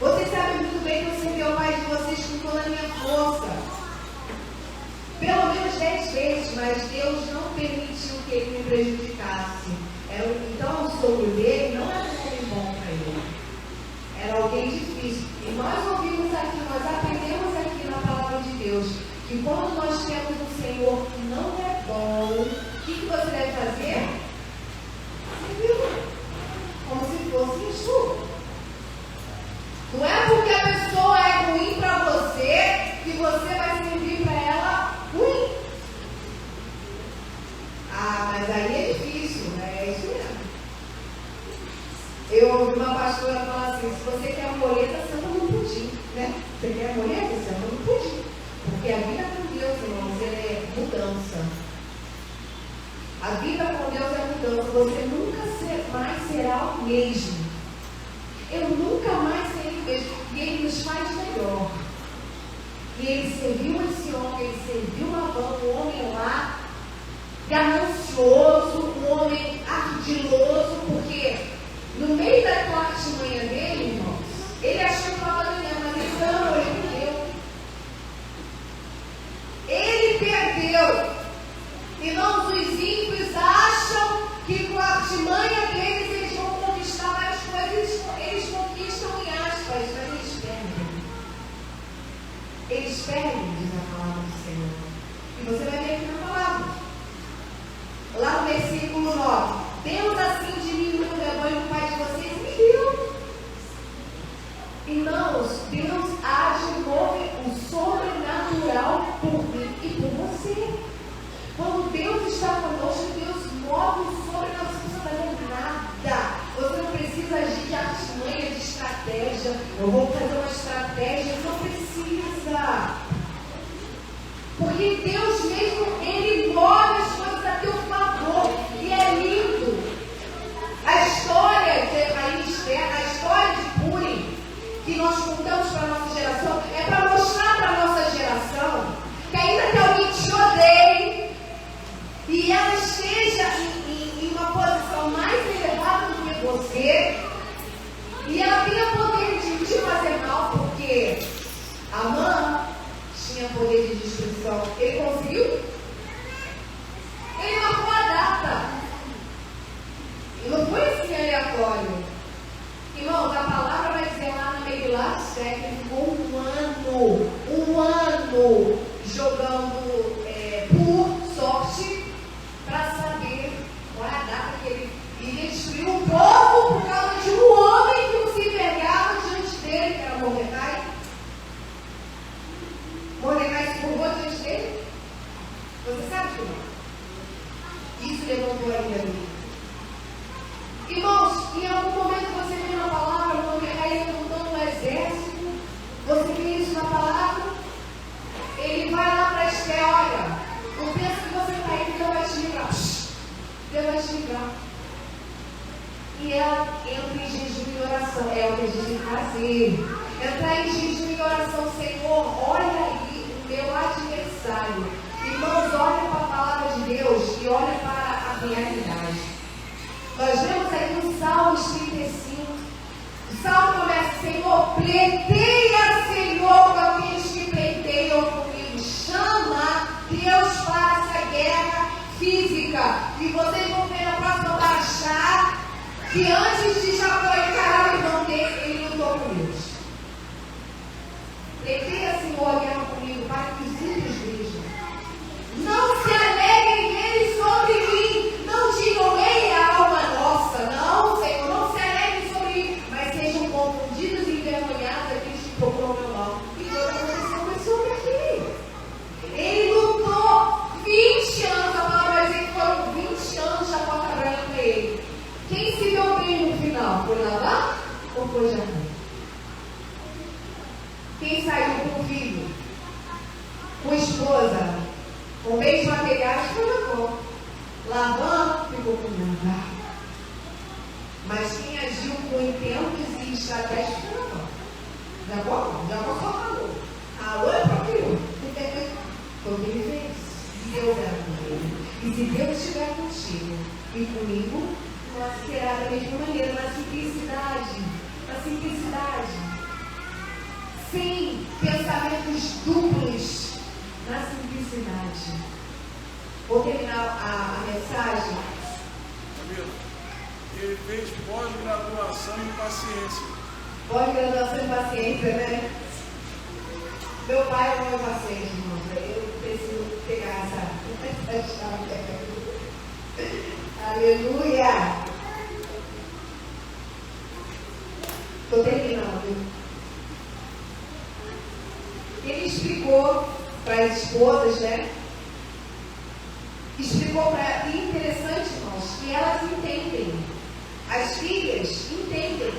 Vocês sabem muito bem que eu servi ao pai de vocês com toda a minha força. Pelo menos 10 vezes, mas Deus não permitiu que ele me prejudicasse. Então o sogro dele não era um homem bom para ele. Era alguém difícil. E nós ouvimos aqui, nós aprendemos aqui na palavra de Deus, que quando nós temos um Senhor que não é bom, o que você deve fazer? Serviu. Como se fosse enxuto. Não é porque a pessoa é ruim para você que você vai servir para ela ruim. Ah, mas aí é difícil, né? É isso mesmo. Eu ouvi uma pastora falar assim: se você quer amoleta, senta no pudim, né? Você quer amoleta, senta no pudim. Porque a vida com Deus, irmãos, é mudança. A vida com Deus é mudança. Você nunca mais será o mesmo. Eu nunca mais serei o mesmo. E Ele nos faz melhor. E Ele serviu esse homem, Ele serviu Labão, um homem lá, ganancioso, um homem ardiloso, porque no meio daquela artimanha dele, irmãos, ele achou que estava ganhando, mas ele não, ele perdeu. Ele perdeu. Irmãos, os ímpios acham que com a artimanha deles eles vão conquistar várias coisas. Eles conquistam em aspas, mas eles perdem. Eles perdem, diz a palavra do Senhor. E você vai ver aqui na palavra. Lá no versículo 9: Deus assim diminuiu o rebanho do pai de vocês e me deu. Irmãos, Deus age o sobrenatural por mim e por você. Quando Deus está conosco, Deus move o sobrenatural. Você não precisa fazer nada. Você não precisa agir de artimanha, de estratégia. Eu vou fazer uma estratégia. Não precisa. Porque Deus mesmo, Ele move as coisas a teu favor. E é lindo. expiatório. Irmãos, a palavra vai dizer lá na Megilat, que ele ficou um ano jogando por sorte para saber qual é a data que ele iria destruir o povo por causa de um homem que não se envergava diante dele, que era Mordecai. Mordecai se curvou diante dele. Você sabe que não? Isso levantou a ira dele. Irmãos, em algum momento você vê na palavra Mordecai levantando um exército, você vê isso na palavra, ele vai lá para Esther, olha, não pensa que você está aí, Deus vai te livrar. Deus vai te livrar. E ela entra em jejum e oração, é o que a gente tem que fazer. Entrar em jejum e oração, Senhor, olha aí o meu adversário. Irmãos, olha para a palavra de Deus e olha para a realidade. Nós vemos aí no Salmo 35, o Salmo começa, Senhor, pleiteia, Senhor, com aqueles que pleiteiam comigo. Chama Deus para essa guerra física. E vocês vão ver na próxima Parashá que antes de Jacó encarar o irmão dele, ele lutou com Deus. Pleiteia, Senhor, a guerra comigo, para que os ímpios vejam. Não se alegrem eles sobre mim. Não digam, ei, a alma nossa. Não, Senhor, não se alegrem sobre mim. Mas sejam confundidos e envergonhados aqueles que procuram meu mal. E foi o que aconteceu com esse homem aqui. Ele lutou 20 anos. A palavra vai dizer que foram 20 anos já trabalhando com ele. Quem se deu bem no final? Foi Labá ou foi Jacó? Quem saiu com o filho? Com esposa? Com bens materiais foi Jacó. Labã ficou com Labá. Mas quem agiu com intentos e estratégias foi Jacó. Jacó só falou. A outra propriou. Foi o que ele fez. Deus era com ele. E se Deus estiver contigo e comigo, nós será da mesma maneira, na simplicidade. Na simplicidade. Sem pensamentos duplos. Na simplicidade. Vou terminar a mensagem. Ele fez pós-graduação em paciência. Pós-graduação em paciência, né? Meu pai é meu paciente, irmão. Eu preciso pegar essa chave. Aleluia! Estou terminando. Ele explicou para as esposas, né? Explicou para... E interessante, irmãos, que elas entendem. As filhas entendem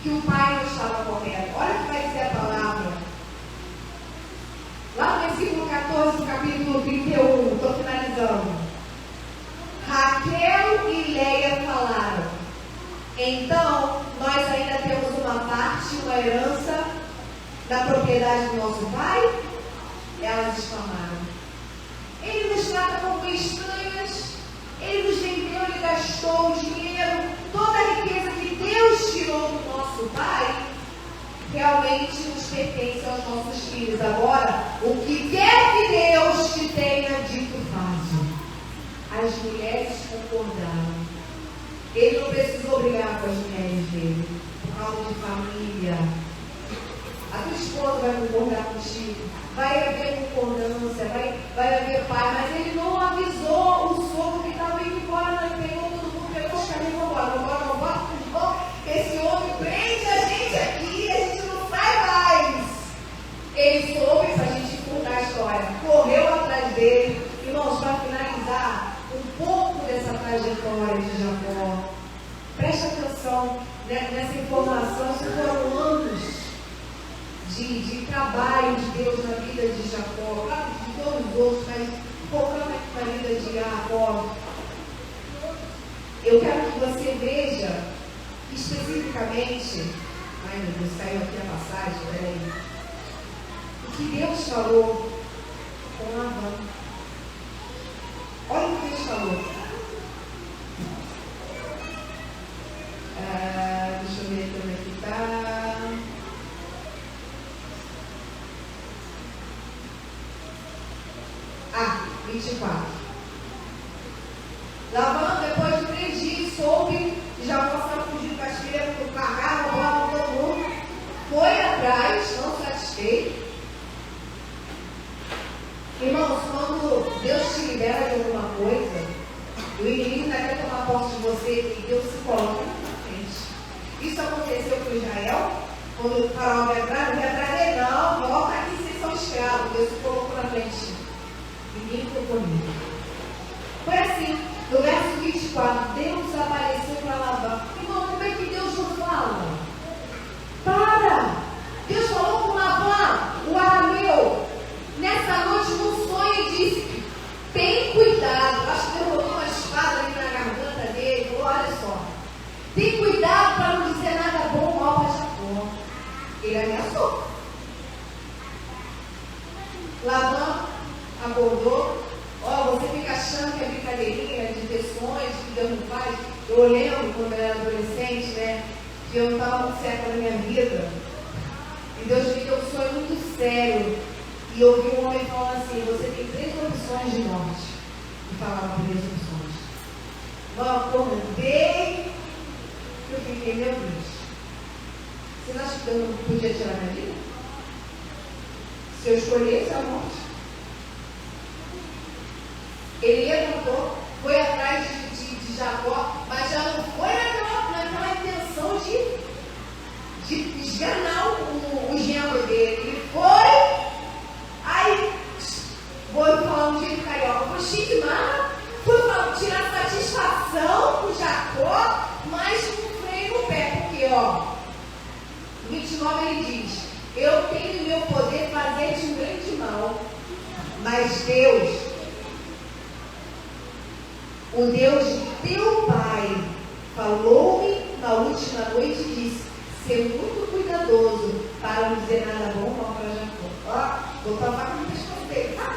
que o pai não estava correto. Olha o que vai dizer a palavra. Lá no versículo 14 do capítulo 31, estou finalizando. Raquel e Leia falaram: então, nós ainda temos uma parte, uma herança da propriedade do nosso pai? Elas exclamaram: ele nos trata como estranhas, ele nos vendeu, ele gastou o dinheiro, toda a riqueza que Deus tirou do nosso pai, realmente nos pertence aos nossos filhos. Agora, o que quer que Deus te tenha dito, faze. As mulheres concordaram. Ele não precisou brigar com as mulheres dele, por causa de família. A tua esposa vai concordar contigo, vai haver concordância, vai haver pai, mas ele não avisou o sogro que estava indo embora, não pegou todo mundo, pegou os caminhos, vambora. Esse homem prende a gente aqui, a gente não sai mais. Ele soube, para a gente contar a história, correu atrás dele. Irmãos, para finalizar um pouco dessa trajetória de Jacó, preste atenção nessa informação, que foram anos de trabalho de Deus na vida de Jacó, claro, de todos os outros, mas focando aqui na vida de Jacó. Eu quero que você veja especificamente, ai meu Deus, saiu aqui a passagem, peraí, o que Deus falou com Labã. Olha o que Deus falou. Deixa eu ver como é que está. Ah, 24. Labã, depois de 3 dias, soube que Jacó você, Deus se coloca na frente. Isso aconteceu com Israel, quando o faraó vai atrás, não vai atrás dele, não, volta aqui, vocês são escravos. Deus se colocou na frente. Ninguém tocou nele. Foi assim, no verso 24, Deus apareceu para Labão. Irmão, como é que Deus não fala? Para! Deus falou com Labão, o arameu, nessa noite num sonho e disse: tem cuidado. Acho que Deus botou uma espada ali na garganta dele. Falou: olha só, tem cuidado para não dizer nada bom ou mal para Jacó. Ele ameaçou. Labão acordou. Ó, você fica achando que é brincadeirinha de ter sonhos, que Deus não faz. Eu lembro quando eu era adolescente, né? Que eu não estava muito certa na minha vida. E Deus me deu um sonho muito sério. E eu ouvi um homem falando assim: você tem 3 opções de morte. E falava 3 opções. Eu acordei, eu fiquei, meu Deus. Você não acha que eu não podia tirar minha vida? Se eu escolhesse a morte. Ele levantou, foi atrás de Jacó, mas já não foi naquela intenção de esganar o genro dele. Ele foi, aí, vou falar um jeito carioca, foi xingar, foi tirar satisfação com Jacó, mas com freio no pé, porque, ó, 29 ele diz: eu tenho em meu poder fazer-te um grande mal, mas Deus, o Deus de teu pai, falou-me na última noite e disse: ser muito cuidadoso para não dizer nada bom ou mal para Jacó. Ó, vou falar com o pescoço dele, tá?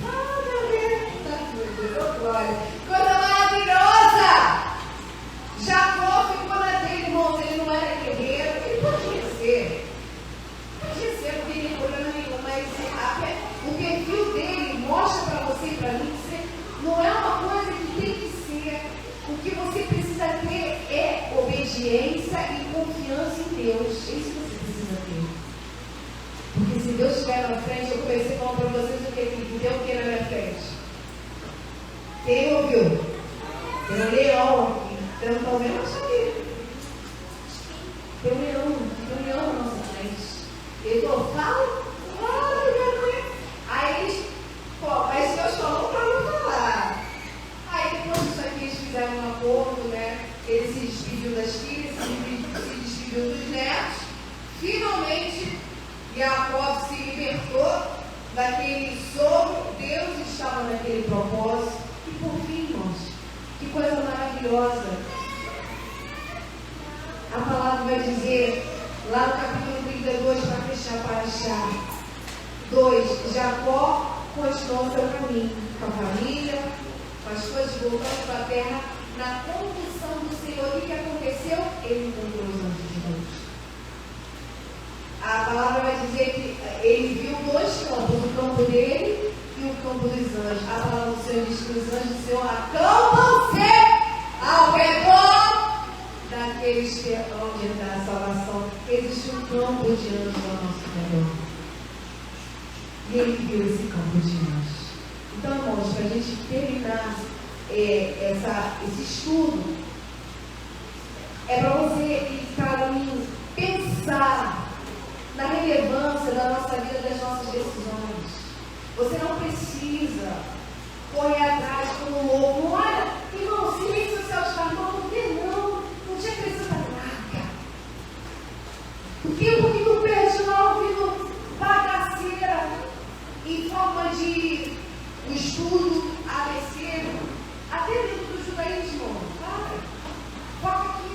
Ah, meu Deus, glória. Coisa maravilhosa! Jacó ficou na dele, irmão, ele não era guerreiro, ele podia ser, não tem problema nenhum, mas o perfil dele mostra para você e para mim que não é uma coisa que tem que ser. O que você precisa ter é obediência e confiança em Deus. É isso que você precisa ter. Porque se Deus estiver na frente, eu comecei falando para vocês o que tem o que na minha frente. Quem ouviu? Tem um leão aqui. Você não está ouvindo? Acho que tem um leão na nossa frente. Ele falou: fala, aí eles, mas Deus falou para não falar. Aí depois disso aqui eles fizeram um acordo, né? Ele se despediu das filhas, se despediu dos netos. Finalmente, Jacó se libertou daquele sogro. Deus estava naquele propósito. E por fim, irmãos, que coisa maravilhosa. A palavra vai dizer, lá no capítulo 32, para fechar, para achar. 2. Jacó continuou seu caminho, com a família, com as coisas, voltando para a terra, na condução do Senhor. E o que aconteceu? Ele encontrou os anjos de Deus. A palavra vai dizer que ele viu 2 campos, o campo dele e o campo dos anjos. A palavra do Senhor diz que os anjos do Senhor acampam-se ao redor daqueles que onde está a salvação. Existe um campo de anjos ao nosso redor. E ele viu esse campo de anjos. Então, irmãos, para a gente terminar esse estudo, é para você para mim pensar na relevância da nossa vida, das nossas decisões. Você não precisa correr atrás como louco. Olha, irmão, se rede social está mal, não vê não te acrescenta nada. Por quê? Porque tu perde lá ouvindo bagaceira em forma de o estudo ABC, até dentro do judaísmo. Foca aqui.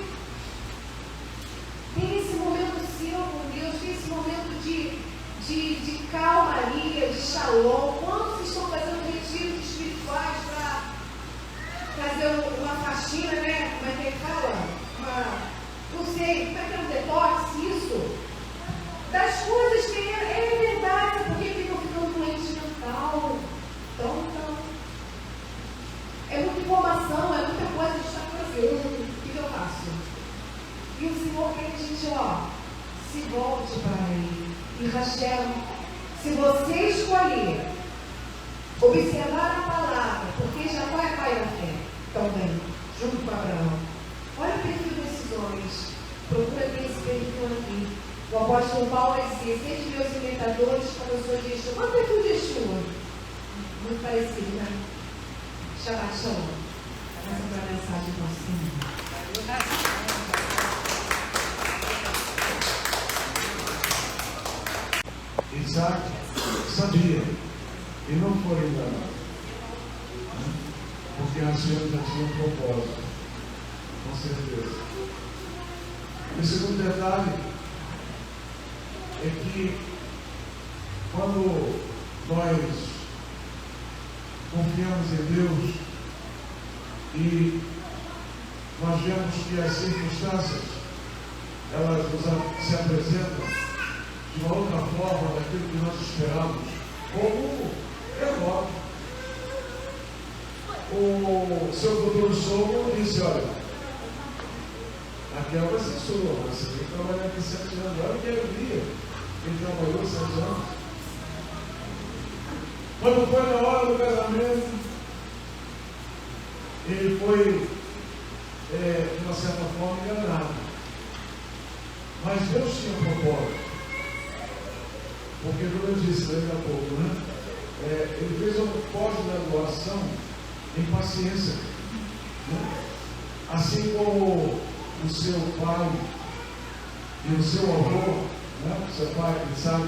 Tem esse momento seu com Deus, tem esse momento de calmaria, de shalom. Quantos estão fazendo retiros espirituais para fazer uma faxina, né? Como é que ele fala? Não sei, como é que é um detox, isso? Das coisas que é verdade, porque ficam ficando doente mental. Então, é muita informação, é muita coisa que a gente está fazendo. O que eu faço? E o Senhor quer que a gente, se volte para Ele. E Rachel, se você escolher observar a palavra, porque Jacó é pai da fé também. junto com Abraão. Olha o perfil desses homens. Procura ver esse perfil aqui. O apóstolo Paulo vai dizer: sede meus imitadores como eu sou de Yeshua. Qual é o perfil de Yeshua? Muito parecido, né? Shabbat Shalom. Essa foi a mensagem do nosso Senhor. Isaac sabia e não foi enganado, porque a Senhora já tinha um propósito, com certeza. E o segundo detalhe é que quando nós confiamos em Deus e nós vemos que as circunstâncias elas se apresentam de uma outra forma daquilo que nós esperamos, como é óbvio. O seu futuro sogro disse: olha, aquela vai ser sua, você tem que trabalhar aqui 7 anos. Olha que alegria, ele trabalhou 7 anos. Quando foi na hora do casamento, ele foi, de uma certa forma, enganado. Mas Deus tinha um propósito. Porque, como eu disse daqui a pouco, né? Ele fez uma pós-graduação em paciência. Né? Assim como o seu pai e o seu avô, né? Seu pai, sabe,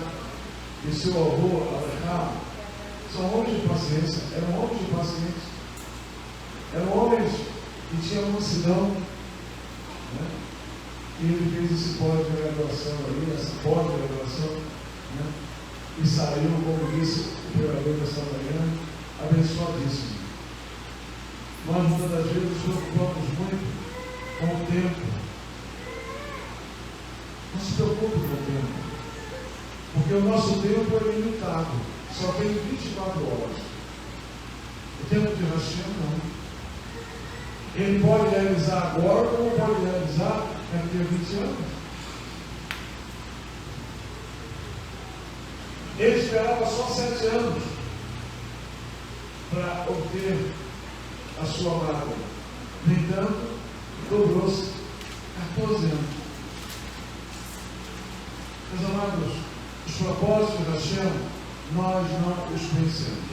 e o seu avô, Abraham, são homens de paciência, eram homens de paciência. Eram homens que tinham mansidão. Né? E ele fez esse pós-graduação aí, essa pós-graduação. Né? E saiu, como disse o pregador desta manhã, abençoadíssimo. Nós muitas das vezes nos preocupamos muito com o tempo. Não se preocupe com o tempo, porque o nosso tempo é limitado, só tem 24 horas. O tempo de Hashem não. Ele pode realizar agora, como pode realizar daqui a 20 anos. Ele esperava só 7 anos para obter a sua amada. No entanto, dobrou-se 14 anos. Meus amados, os propósitos da Hashem, nós não os conhecemos.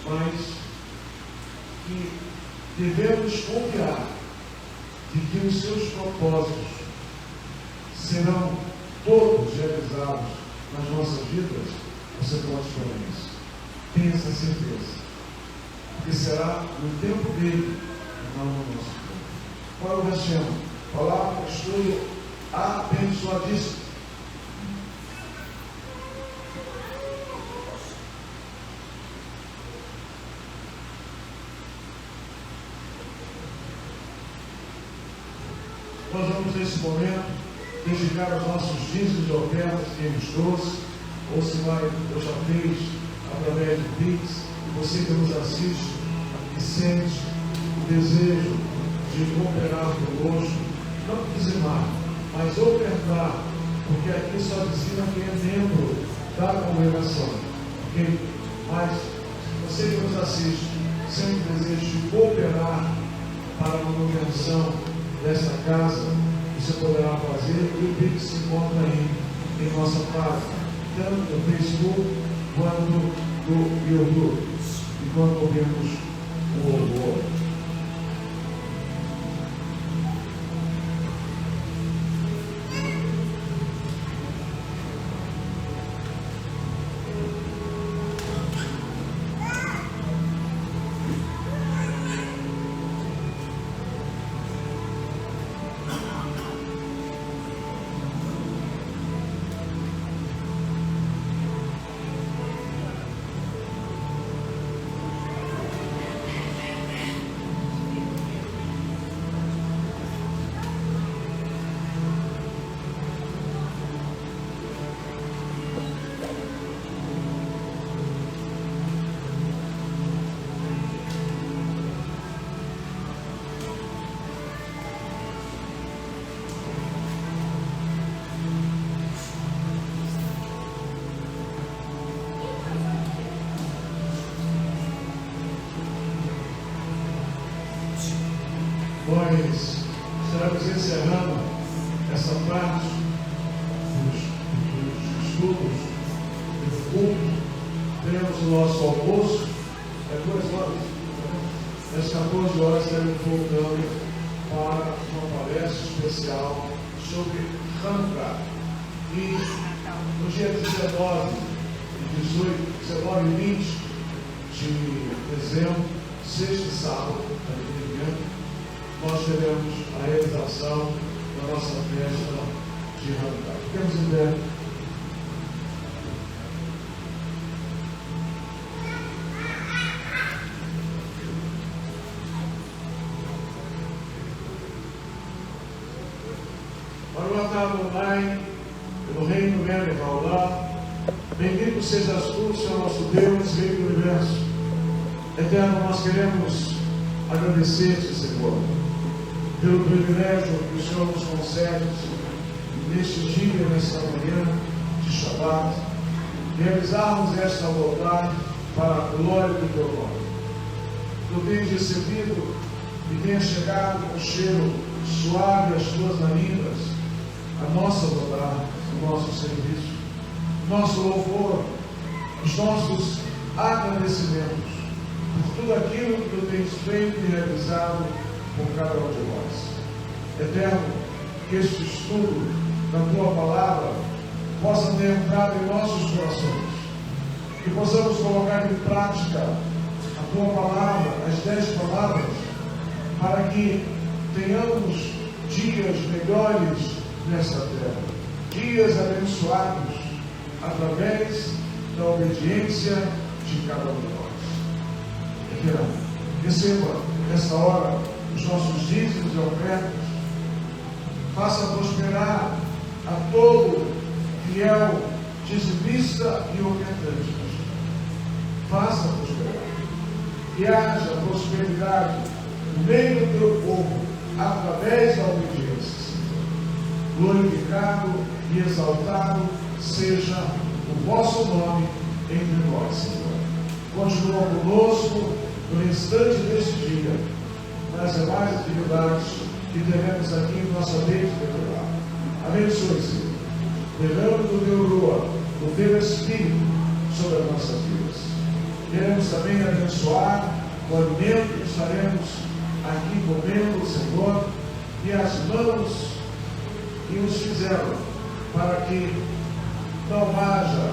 Mas que devemos confiar de que os seus propósitos serão todos realizados nas nossas vidas. Você pode falar isso. Tenha essa certeza. Porque será no tempo dele, não no nosso tempo. Qual é o Hashem? Palavra, estudo abençoadíssimo. Nós vamos nesse momento dedicar aos nossos dízimos e ofertas que nos trouxe, ou se vai, eu já fez através do Pix, e você que nos assiste e sente o desejo de cooperar conosco, não dizimar, mas ofertar, porque aqui só dizima quem é membro da congregação. Okay? Mas você que nos assiste, sente o desejo de cooperar para a manutenção dessa casa, você poderá fazer, e o Pix se encontra aí em nossa página, tanto no Facebook quanto no YouTube. Enquanto ouvimos o louvor. nós estaremos encerrando essa parte dos estudos do culto. Teremos o nosso almoço, 2 horas. Às 14 horas estaremos voltando para uma palestra especial sobre Hanukkah. E no dia 19 e 20 de dezembro, sexta e sábado, nós teremos a realização da nossa festa de Hanukkah. Ficamos em pé. Adonai, pelo reino Melo e Raulá, bendito sejas tu, Senhor nosso Deus, Rei do Universo. Eterno, nós queremos agradecer-te, Senhor, pelo privilégio que o Senhor nos concede neste dia, nesta manhã de Shabbat, realizarmos esta vontade para a glória do teu nome. Tu tens recebido e tens chegado com cheiro suave às tuas narinas, a nossa vontade, o nosso serviço, nosso louvor, os nossos agradecimentos por tudo aquilo que tu tens feito e realizado por cada um de nós. Eterno, que este estudo da tua palavra possa ter entrado em nossos corações, que possamos colocar em prática a tua palavra, as 10 palavras, para que tenhamos dias melhores nesta terra, dias abençoados através da obediência de cada um de nós. Receba nesta hora os nossos dízimos e ofertas, faça prosperar a todo fiel dizimista e ofertante. Faça prosperar, que haja prosperidade no meio do teu povo através da obediência. Glorificado e exaltado seja o vosso nome entre nós, Senhor. Continua conosco no restante deste dia, nas demais atividades que teremos aqui em nossa mente regular. Abençoe, Senhor, derrame do teu rua, do teu Espírito sobre as nossas vidas. Queremos também abençoar o alimento que estaremos aqui comendo, Senhor, e as mãos que os fizeram, para que não haja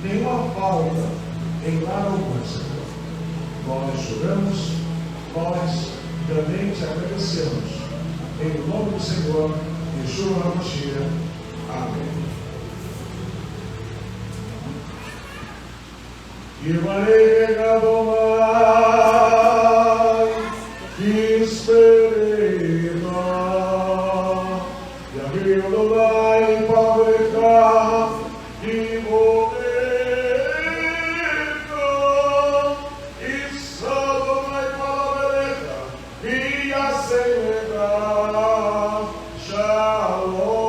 nenhuma falta em nada algum, Senhor. Nós choramos, nós também te agradecemos. Em nome do Senhor, Yeshua HaMashiach. Amém. Yivarei Adonai, esperei nós, Yahweh Adonai, Pavrecha, Yivoreka, Issa Adonai, Pavrecha, Yasemecha, Shalom.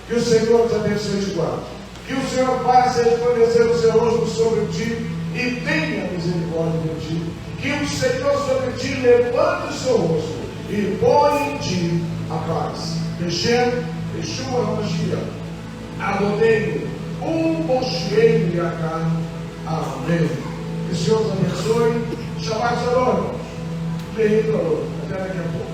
Que o Senhor te abençoe e te guarde. Que o Senhor faça resplandecer o seu rosto sobre ti e tenha misericórdia de ti. Que o Senhor sobre ti levante o seu rosto e põe em ti a paz. Beshem, Yeshua HaMashiach, Adonai, Moshiach Yakar. Amém. Que o Senhor te abençoe. Shabbat Shalom. Até daqui a pouco.